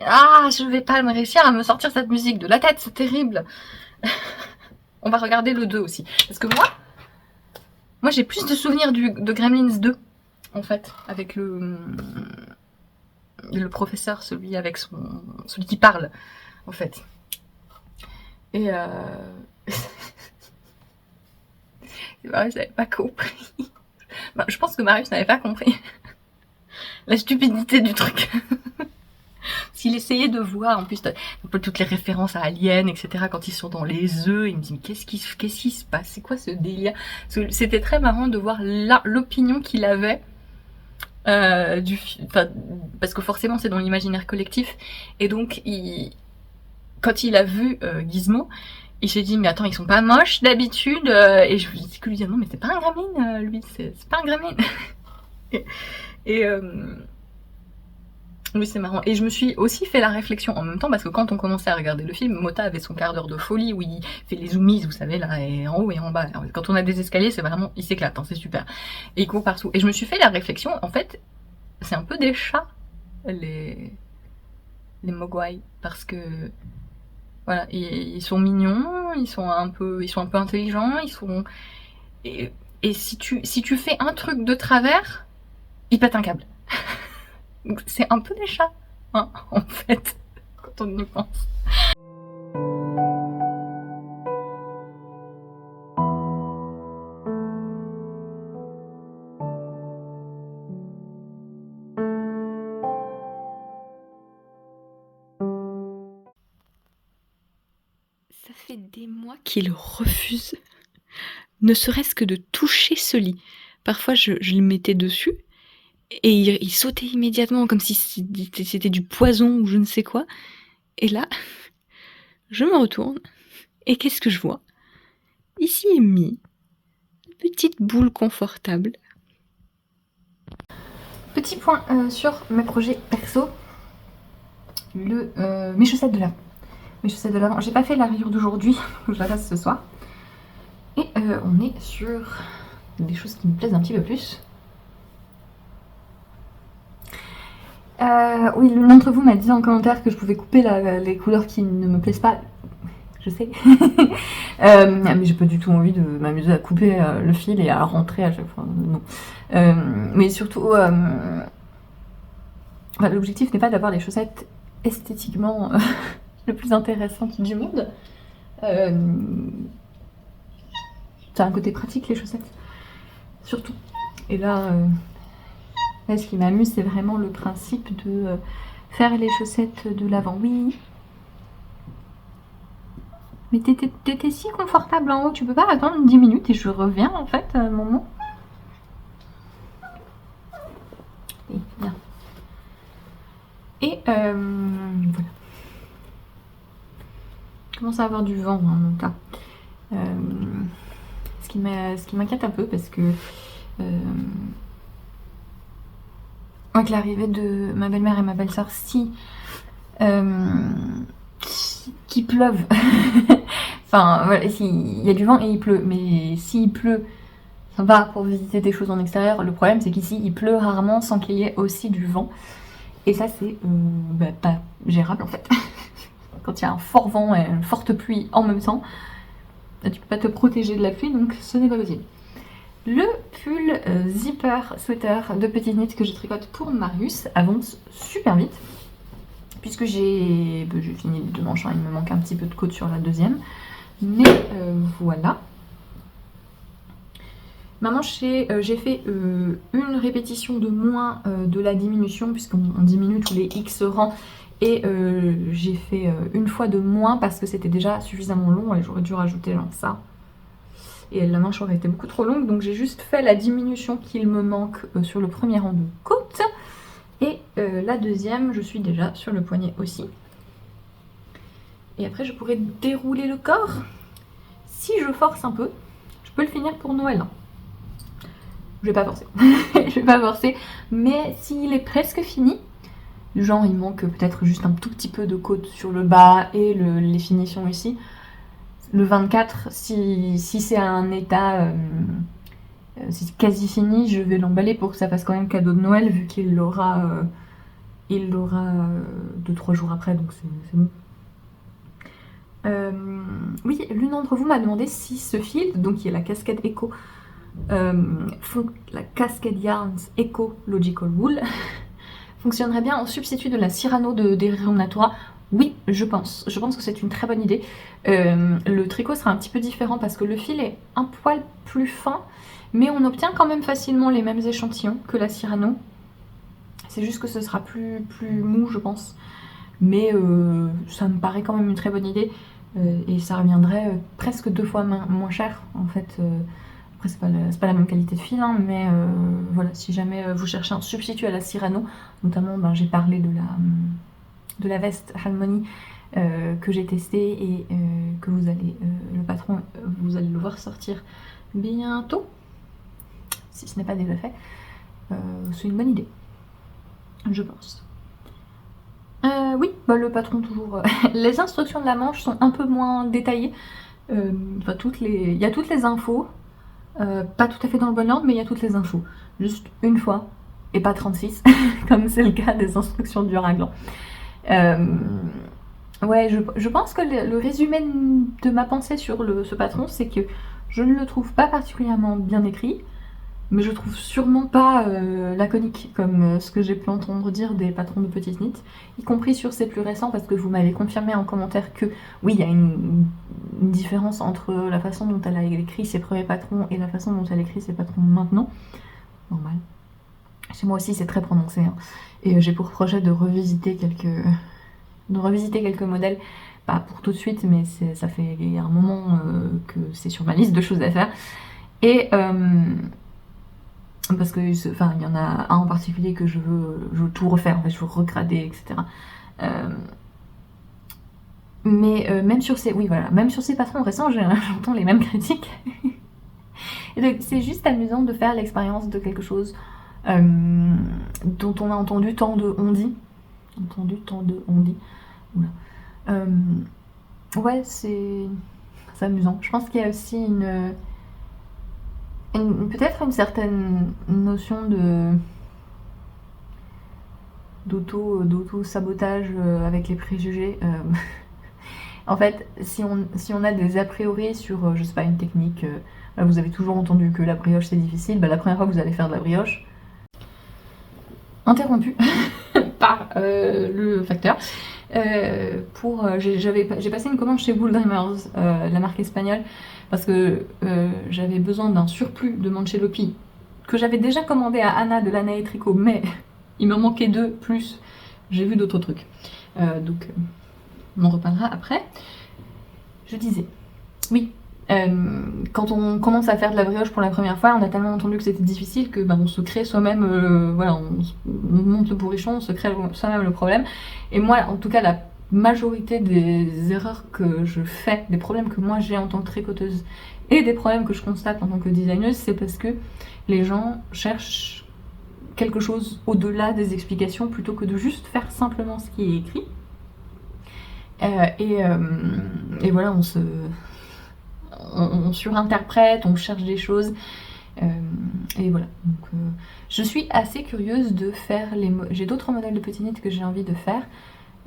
Speaker 1: Ah, je vais pas me réussir à me sortir cette musique de la tête, c'est terrible. On va regarder le 2 aussi. Parce que moi j'ai plus de souvenirs de Gremlins 2, en fait, avec le professeur, celui qui parle, en fait. Et Marius n'avait pas compris. Bah, je pense que Marius n'avait pas compris la stupidité du truc. S'il essayait de voir, en plus, un peu toutes les références à Alien, etc., quand ils sont dans les œufs, il me dit, mais qu'est-ce qui se passe? C'est quoi ce délire? C'était très marrant de voir l'opinion qu'il avait parce que forcément, c'est dans l'imaginaire collectif. Et donc, quand il a vu Gizmo, il s'est dit, mais attends, ils sont pas moches d'habitude. Et je lui dis, non, mais c'est pas un gremlin, lui, c'est pas un gremlin. Oui, c'est marrant. Et je me suis aussi fait la réflexion en même temps, parce que quand on commençait à regarder le film, Mota avait son quart d'heure de folie où il fait les zoomies, vous savez, là, et en haut et en bas. Quand on a des escaliers, c'est vraiment, il s'éclate, hein, c'est super. Et il court partout. Et je me suis fait la réflexion, en fait, c'est un peu des chats, les Mogwai, parce que, voilà, ils sont mignons, ils sont un peu intelligents, et si tu fais un truc de travers, ils pètent un câble. C'est un peu des chats, hein, en fait, quand on y pense. Ça fait des mois qu'il refuse, ne serait-ce que de toucher ce lit. Parfois, je le mettais dessus, et il sautait immédiatement, comme si c'était du poison ou je ne sais quoi. Et là, je me retourne, et qu'est-ce que je vois? Ici est mis une petite boule confortable. Petit point sur mes projets perso. Mes chaussettes de l'avant. Mes chaussettes de l'avant. J'ai pas fait la rayure d'aujourd'hui, je la fasse ce soir. Et on est sur des choses qui me plaisent un petit peu plus. Oui, l'un d'entre vous m'a dit en commentaire que je pouvais couper les couleurs qui ne me plaisent pas. Je sais. Mais j'ai pas du tout envie de m'amuser à couper le fil et à rentrer à chaque fois. Non. Mais surtout, l'objectif n'est pas d'avoir des chaussettes esthétiquement le plus intéressantes du monde. Ça a un côté pratique, les chaussettes. Surtout. Et là, ce qui m'amuse, c'est vraiment le principe de faire les chaussettes de l'avant. Oui. Mais t'étais si confortable en haut, tu peux pas attendre 10 minutes et je reviens en fait à un moment. Et bien. Et voilà. Je commence à avoir du vent en même temps. Ce qui m'inquiète un peu parce que avec l'arrivée de ma belle-mère et ma belle-sœur, qu'il pleuve. Enfin, voilà, il y a du vent et il pleut. Mais s'il pleut, ça va pour visiter des choses en extérieur. Le problème, c'est qu'ici, il pleut rarement sans qu'il y ait aussi du vent. Et ça, c'est pas gérable, en fait. Quand il y a un fort vent et une forte pluie en même temps, tu peux pas te protéger de la pluie, donc ce n'est pas possible. Le pull zipper sweater de petite knit que je tricote pour Marius avance super vite. Puisque j'ai fini les deux manches, hein, il me manque un petit peu de côte sur la deuxième. Mais voilà. Ma manche, j'ai fait une répétition de moins de la diminution, puisqu'on diminue tous les X rangs. Et j'ai fait une fois de moins parce que c'était déjà suffisamment long et j'aurais dû rajouter genre ça. Et la manche aurait été beaucoup trop longue, donc j'ai juste fait la diminution qu'il me manque sur le premier rang de côte. Et la deuxième, je suis déjà sur le poignet aussi. Et après, je pourrais dérouler le corps. Si je force un peu, je peux le finir pour Noël. je vais pas forcer. Je vais pas forcer, mais s'il est presque fini, genre il manque peut-être juste un tout petit peu de côte sur le bas et les finitions ici, le 24, si c'est un état si c'est quasi fini, je vais l'emballer pour que ça fasse quand même cadeau de Noël, vu qu'il l'aura 2-3 jours après, donc c'est bon. Oui, l'une d'entre vous m'a demandé si ce fil, donc qui est la casquette Eco, la casquette Yarns Eco Logical Wool, fonctionnerait bien en substitut de la Cyrano d'Herrero Natura. Oui, je pense que c'est une très bonne idée. Le tricot sera un petit peu différent parce que le fil est un poil plus fin, mais on obtient quand même facilement les mêmes échantillons que la Cyrano. C'est juste que ce sera plus mou, je pense. Mais ça me paraît quand même une très bonne idée. Et ça reviendrait presque 2 fois moins cher, en fait. Après, c'est pas la même qualité de fil, hein, mais voilà, si jamais vous cherchez un substitut à la Cyrano, notamment, ben, j'ai parlé de la veste Harmony que j'ai testée et que vous allez, le patron, vous allez le voir sortir bientôt, si ce n'est pas déjà fait. C'est une bonne idée, je pense. Oui, bah, le patron toujours. Les instructions de la manche sont un peu moins détaillées. Enfin, il y a toutes les infos. Pas tout à fait dans le bon ordre, mais il y a toutes les infos. Juste une fois, et pas 36, comme c'est le cas des instructions du raglan. Ouais, je pense que le résumé de ma pensée sur ce patron, c'est que je ne le trouve pas particulièrement bien écrit, mais je trouve sûrement pas laconique, comme ce que j'ai pu entendre dire des patrons de Petite Knit, y compris sur ces plus récents, parce que vous m'avez confirmé en commentaire que oui, il y a une différence entre la façon dont elle a écrit ses premiers patrons et la façon dont elle écrit ses patrons maintenant. Normal. Chez moi aussi, c'est très prononcé, hein. Et j'ai pour projet de revisiter quelques modèles, pas pour tout de suite, mais ça fait un moment que c'est sur ma liste de choses à faire. Et parce que, enfin, il y en a un en particulier que je veux tout refaire, en fait, je veux regrader, etc. Mais même sur ces, oui, voilà, même sur ces patrons récents, j'entends les mêmes critiques. Et donc, c'est juste amusant de faire l'expérience de quelque chose dont on a entendu tant de on-dit. Oula. Ouais, c'est amusant. Je pense qu'il y a aussi peut-être une certaine notion d'auto-sabotage avec les préjugés. En fait, si on a des a priori sur, je sais pas, une technique, vous avez toujours entendu que la brioche c'est difficile, bah, la première fois que vous allez faire de la brioche, interrompu par le facteur, j'ai passé une commande chez Wool Dreamers, la marque espagnole, parce que j'avais besoin d'un surplus de Manchelopi que j'avais déjà commandé à Anna de l'Anna et Tricot, mais il me manquait 2 plus j'ai vu d'autres trucs. Donc on en reparlera après. Je disais, oui, quand on commence à faire de la brioche pour la première fois, on a tellement entendu que c'était difficile que on se crée soi-même, voilà, on monte le bourrichon, on se crée soi-même le problème. Et moi, en tout cas, la majorité des erreurs que je fais, des problèmes que moi j'ai en tant que tricoteuse et des problèmes que je constate en tant que designeuse, c'est parce que les gens cherchent quelque chose au-delà des explications plutôt que de juste faire simplement ce qui est écrit. Et voilà, on surinterprète, on cherche des choses. Et voilà. Donc, je suis assez curieuse de faire j'ai d'autres modèles de Petite Knit que j'ai envie de faire,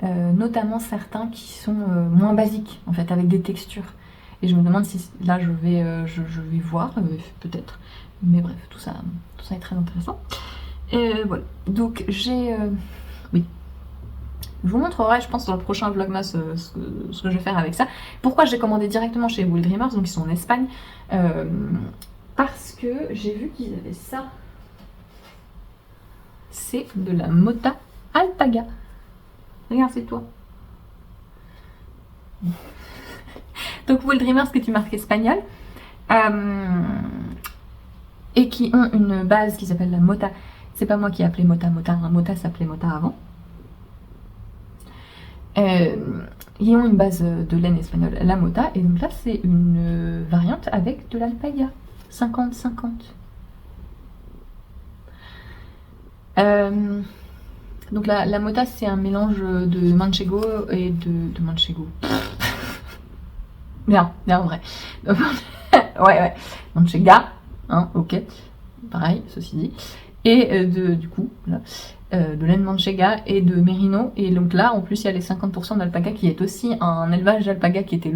Speaker 1: notamment certains qui sont moins basiques, en fait, avec des textures. Et je me demande si là je vais voir, peut-être. Mais bref, tout ça est très intéressant. Et voilà. Donc oui. Je vous montrerai, je pense, dans le prochain Vlogmas ce que je vais faire avec ça. Pourquoi j'ai commandé directement chez Wool Dreamers, donc ils sont en Espagne, parce que j'ai vu qu'ils avaient ça. C'est de la Mota Alpaga. Regarde, c'est toi. Donc Wool Dreamers, qui est une marque espagnole, et qui ont une base qui s'appelle la Mota. C'est pas moi qui ai appelé Mota Mota, hein. Mota s'appelait Mota avant. Ils ont une base de laine espagnole, la Mota, et donc là c'est une variante avec de l'alpaga, 50-50. Donc la mauvaise c'est un mélange de manchego et de manchego. Bien vrai. ouais, manchega, hein, ok, pareil, ceci dit. Et du coup, voilà, de laine manchega et de mérino. Et donc là, en plus, il y a les 50% d'alpaga qui est aussi un élevage d'alpaga qui était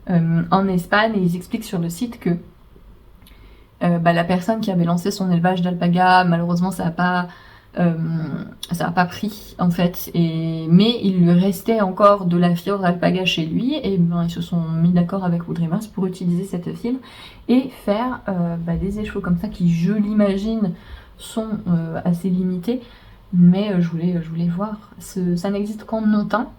Speaker 1: en Espagne. Et ils expliquent sur le site que la personne qui avait lancé son élevage d'alpaga, malheureusement, ça a pas pris en fait, mais il lui restait encore de la fibre d'alpaga chez lui, et ils se sont mis d'accord avec Woodreamers pour utiliser cette fibre et faire des écheveaux comme ça qui, je l'imagine, sont assez limités, mais je voulais voir. Ça n'existe qu'en non-teint.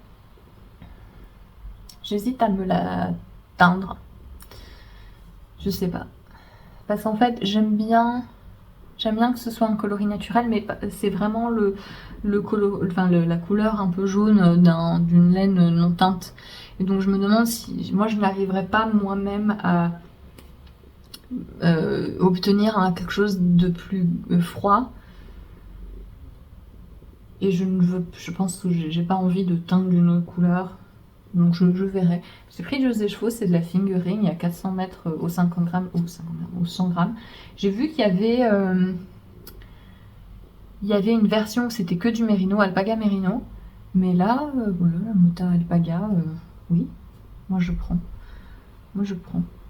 Speaker 1: J'hésite à me la teindre, je sais pas, parce qu'en fait j'aime bien que ce soit un coloris naturel, mais c'est vraiment la couleur un peu jaune d'une laine non teinte. Et donc je me demande si moi je n'arriverais pas moi-même à obtenir quelque chose de plus froid. Et je pense que j'ai pas envie de teindre d'une autre couleur. Donc je verrai. Ce prix de José Chevaux, c'est de la fingering, il y a 400 mètres au 50 grammes, au 100 grammes. J'ai vu qu'il y avait une version où c'était que du mérino, alpaga mérino. Mais là, voilà, la mouta alpaga, oui, moi je prends.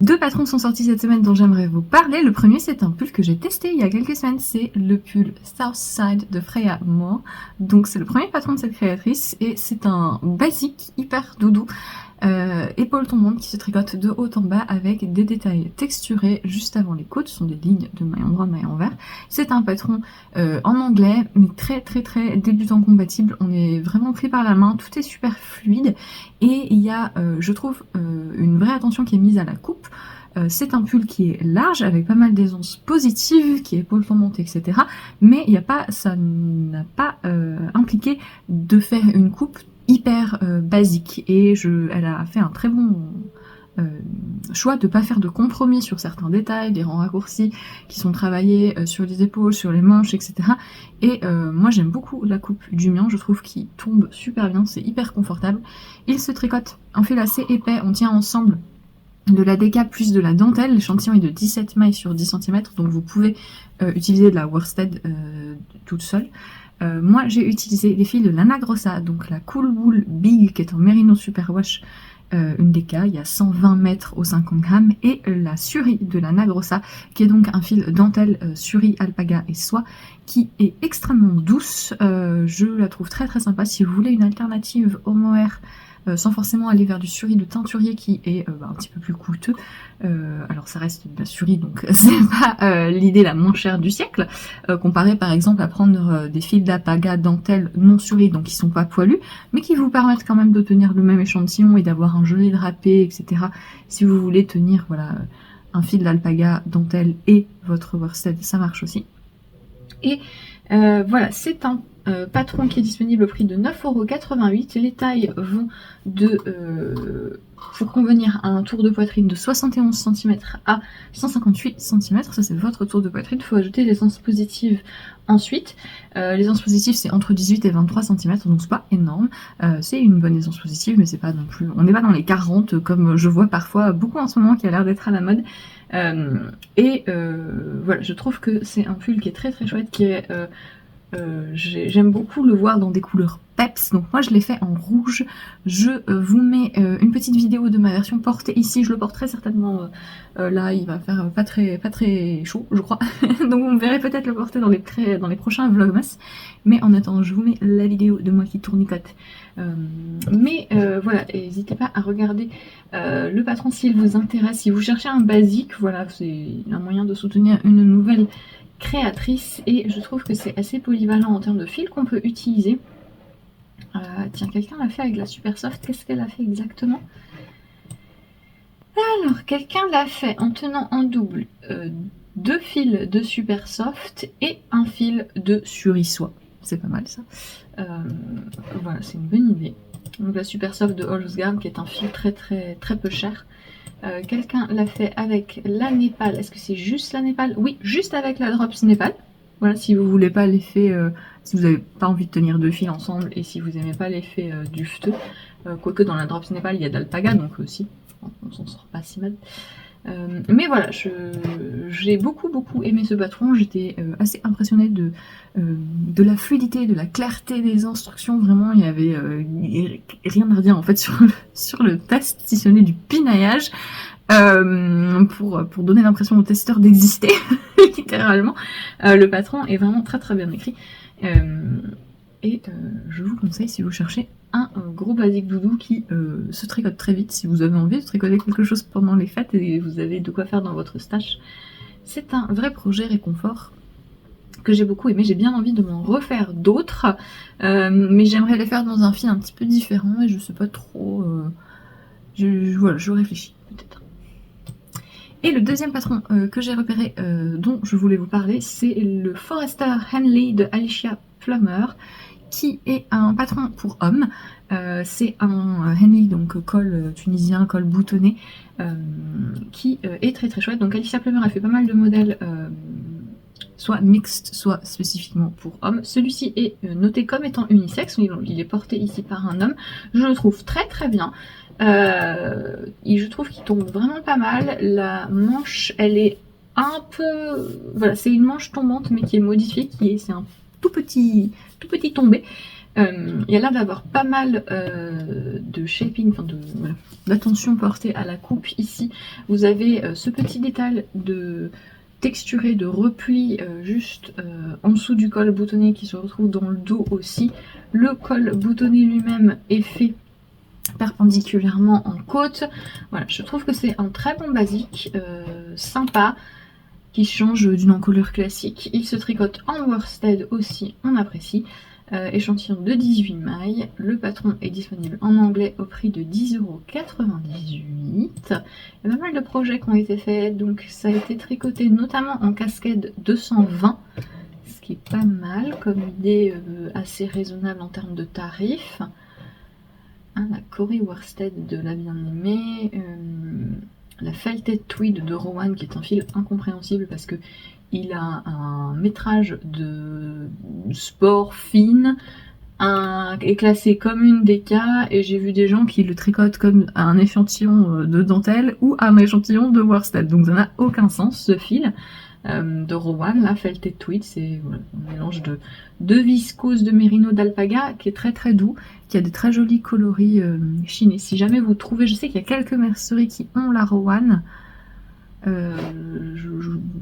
Speaker 1: Deux patrons sont sortis cette semaine dont j'aimerais vous parler. Le premier, c'est un pull que j'ai testé il y a quelques semaines. C'est le pull Southside de Freya Moore. Donc c'est le premier patron de cette créatrice et c'est un basique hyper doudou. Épaule tombante qui se tricote de haut en bas avec des détails texturés juste avant les côtes. Ce sont des lignes de maillon droit, maillon vert. C'est un patron en anglais, mais très très très débutant compatible. On est vraiment pris par la main, tout est super fluide et il y a, je trouve, une vraie attention qui est mise à la coupe. C'est un pull qui est large avec pas mal d'aisance positive, qui est épaule tombante, etc. Mais ça n'a pas impliqué de faire une coupe hyper basique, et elle a fait un très bon choix de pas faire de compromis sur certains détails, des rangs raccourcis qui sont travaillés sur les épaules, sur les manches, etc. Et moi j'aime beaucoup la coupe du mien, je trouve qu'il tombe super bien, c'est hyper confortable. Il se tricote en fil assez épais, on tient ensemble de la déca plus de la dentelle. L'échantillon est de 17 mailles sur 10 cm, donc vous pouvez utiliser de la worsted toute seule. Moi j'ai utilisé les fils de Lana Grossa, donc la Cool Wool Big qui est en Merino Superwash, une déca, il y a 120 mètres au 50 grammes, et la Suri de Lana Grossa qui est donc un fil dentelle Suri, alpaga et soie qui est extrêmement douce. Je la trouve très très sympa si vous voulez une alternative au mohair sans forcément aller vers du Suri de teinturier qui est un petit peu plus coûteux. Alors ça reste de la Suri, donc c'est pas l'idée la moins chère du siècle, comparé par exemple à prendre des fils d'alpaga dentelle non Suri, donc qui sont pas poilus, mais qui vous permettent quand même d'obtenir le même échantillon et d'avoir un joli drapé, etc. Si vous voulez tenir voilà un fil d'alpaga dentelle et votre worsted, ça marche aussi. Et voilà, c'est un patron qui est disponible au prix de 9,88 €. Les tailles vont pour convenir à un tour de poitrine de 71 cm à 158 cm. Ça c'est votre tour de poitrine. Il faut ajouter l'aisance positive ensuite. L'aisance positive c'est entre 18 et 23 cm, donc c'est pas énorme. C'est une bonne aisance positive, mais c'est pas non plus. On n'est pas dans les 40 comme je vois parfois beaucoup en ce moment qui a l'air d'être à la mode. Voilà, je trouve que c'est un pull qui est très très chouette, qui est j'aime beaucoup le voir dans des couleurs peps, donc moi je l'ai fait en rouge. Je vous mets une petite vidéo de ma version portée ici, je le porte très certainement là, il va faire pas très chaud je crois, donc vous me verrez peut-être le porter dans les prochains vlogmas, mais en attendant je vous mets la vidéo de moi qui tournicote. Voilà, n'hésitez pas à regarder le patron s'il vous intéresse. Si vous cherchez un basique, voilà, c'est un moyen de soutenir une nouvelle créatrice, et je trouve que c'est assez polyvalent en termes de fil qu'on peut utiliser. Tiens, quelqu'un l'a fait avec la Super Soft. Qu'est-ce qu'elle a fait exactement? Alors, quelqu'un l'a fait en tenant en double 2 fils de Super Soft et un fil de Suri soie. C'est pas mal ça. Voilà, c'est une bonne idée. Donc la Super Soft de Holzgarn qui est un fil très peu cher. Quelqu'un l'a fait avec la Népal. Est-ce que c'est juste la Népal? Oui, juste avec la Drops Népal. Voilà, si vous voulez pas l'effet, si vous n'avez pas envie de tenir 2 fils ensemble et si vous aimez pas l'effet du fteux, quoique dans la Drops Népal il y a d'alpaga, donc aussi on s'en sort pas si mal. Mais voilà, j'ai beaucoup aimé ce patron, j'étais assez impressionnée de la fluidité, de la clarté des instructions, vraiment il y avait rien à redire en fait sur le test, si ce n'est du pinaillage, pour donner l'impression aux testeurs d'exister, littéralement. Le patron est vraiment très bien écrit. Je vous conseille, si vous cherchez un gros basique doudou qui se tricote très vite, si vous avez envie de tricoter quelque chose pendant les fêtes et vous avez de quoi faire dans votre stash, c'est un vrai projet réconfort que j'ai beaucoup aimé. J'ai bien envie de m'en refaire d'autres, mais j'aimerais les faire dans un fil un petit peu différent et je sais pas trop. Voilà, je réfléchis peut-être. Et le deuxième patron que j'ai repéré, dont je voulais vous parler, c'est le Forester Henley de Alicia Plummer, qui est un patron pour hommes. C'est un Henley, donc col tunisien, col boutonné, qui est très chouette. Donc Alicia Plummer a fait pas mal de modèles, soit mixtes, soit spécifiquement pour hommes. Celui-ci est noté comme étant unisexe, il est porté ici par un homme. Je le trouve très bien. Je trouve qu'il tombe vraiment pas mal. La manche, elle est un peu... Voilà, c'est une manche tombante mais qui est modifiée, c'est un tout petit tombé. Il y a l'air d'avoir pas mal de shaping, enfin d'attention portée à la coupe ici. Vous avez ce petit détail de texturé de repli juste en dessous du col boutonné qui se retrouve dans le dos aussi. Le col boutonné lui-même est fait perpendiculairement en côte. Voilà, je trouve que c'est un très bon basique, sympa, qui change d'une encolure classique. Il se tricote en worsted aussi, on apprécie. Échantillon de 18 mailles. Le patron est disponible en anglais au prix de 10,98 €. Il y a pas mal de projets qui ont été faits, donc ça a été tricoté notamment en cascade 220, ce qui est pas mal comme idée, assez raisonnable en termes de tarifs. La Cory Worsted de la bien-aimée, la Felted Tweed de Rowan, qui est un fil incompréhensible parce que il a un métrage de sport fine, est classé comme une DK, et j'ai vu des gens qui le tricotent comme un échantillon de dentelle ou un échantillon de worsted, donc ça n'a aucun sens ce fil. De Rowan, la Felted Tweed, c'est un mélange de viscose, de mérino, d'alpaga, qui est très doux, qui a des très jolis coloris chinés. Si jamais vous trouvez, je sais qu'il y a quelques merceries qui ont la Rowan,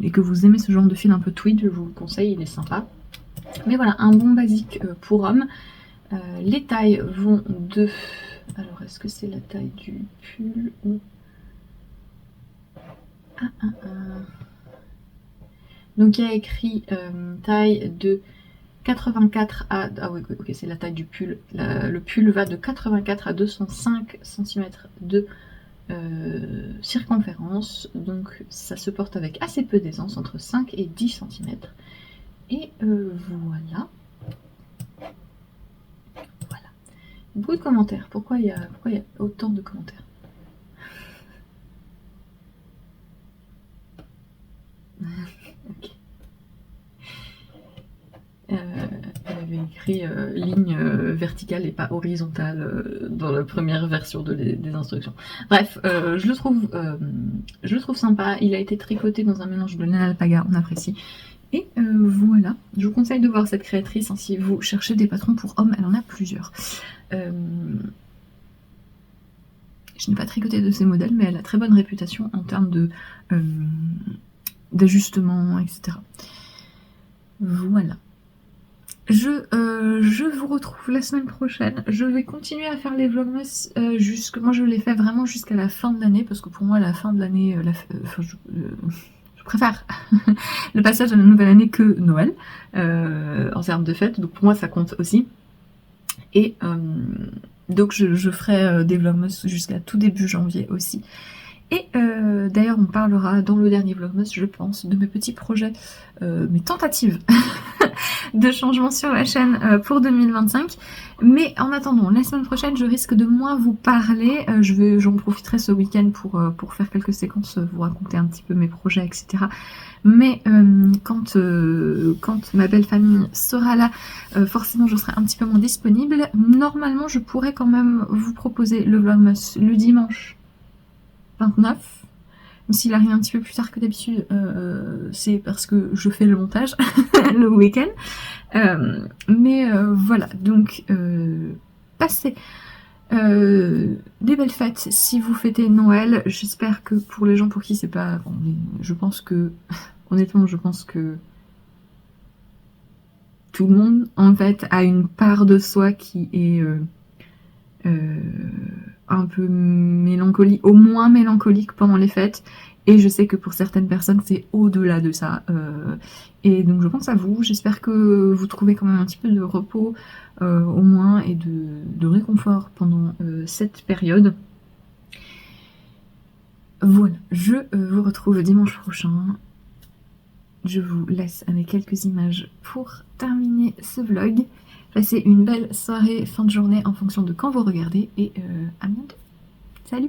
Speaker 1: et que vous aimez ce genre de fil un peu tweed, je vous le conseille, il est sympa. Mais voilà, un bon basique pour hommes. Les tailles vont de... Alors, est-ce que c'est la taille du pull ou... Donc il y a écrit taille de 84 à... Ah oui, ok, c'est la taille du pull. Le pull va de 84 à 205 cm de circonférence. Donc ça se porte avec assez peu d'aisance, entre 5 et 10 cm. Et voilà. Voilà. Beaucoup de commentaires. Pourquoi il y a autant de commentaires? Okay. Elle avait écrit ligne verticale et pas horizontale dans la première version des instructions. Bref, je le trouve sympa. Il a été tricoté dans un mélange de laine alpaga, on apprécie. Et voilà, je vous conseille de voir cette créatrice, hein, si vous cherchez des patrons pour hommes, elle en a plusieurs. Je n'ai pas tricoté de ces modèles, mais elle a très bonne réputation en termes d'ajustement, etc. Voilà. Je vous retrouve la semaine prochaine. Je vais continuer à faire les vlogmas moi je les fais vraiment jusqu'à la fin de l'année, parce que pour moi la fin de l'année, je préfère le passage à la nouvelle année que Noël en termes de fête, donc pour moi ça compte aussi. Et donc je ferai des vlogmas jusqu'à tout début janvier aussi. Et d'ailleurs on parlera dans le dernier vlogmas, je pense, de mes petits projets, mes tentatives de changements sur la chaîne pour 2025. Mais en attendant, la semaine prochaine, je risque de moins vous parler. J'en profiterai ce week-end pour faire quelques séquences, vous raconter un petit peu mes projets, etc. Mais quand ma belle famille sera là, forcément je serai un petit peu moins disponible. Normalement, je pourrais quand même vous proposer le Vlogmas le dimanche 29. S'il arrive un petit peu plus tard que d'habitude, c'est parce que je fais le montage le week-end. Mais voilà, donc passez des belles fêtes si vous fêtez Noël. J'espère que pour les gens pour qui c'est pas... Bon, je pense que... Honnêtement, je pense que tout le monde, en fait, a une part de soi qui est un peu mélancolique, au moins mélancolique pendant les fêtes. Et je sais que pour certaines personnes, c'est au-delà de ça. Et donc je pense à vous. J'espère que vous trouvez quand même un petit peu de repos, au moins, et de réconfort pendant cette période. Voilà, je vous retrouve dimanche prochain. Je vous laisse avec quelques images pour terminer ce vlog. Passez une belle soirée, fin de journée en fonction de quand vous regardez et à bientôt. Salut!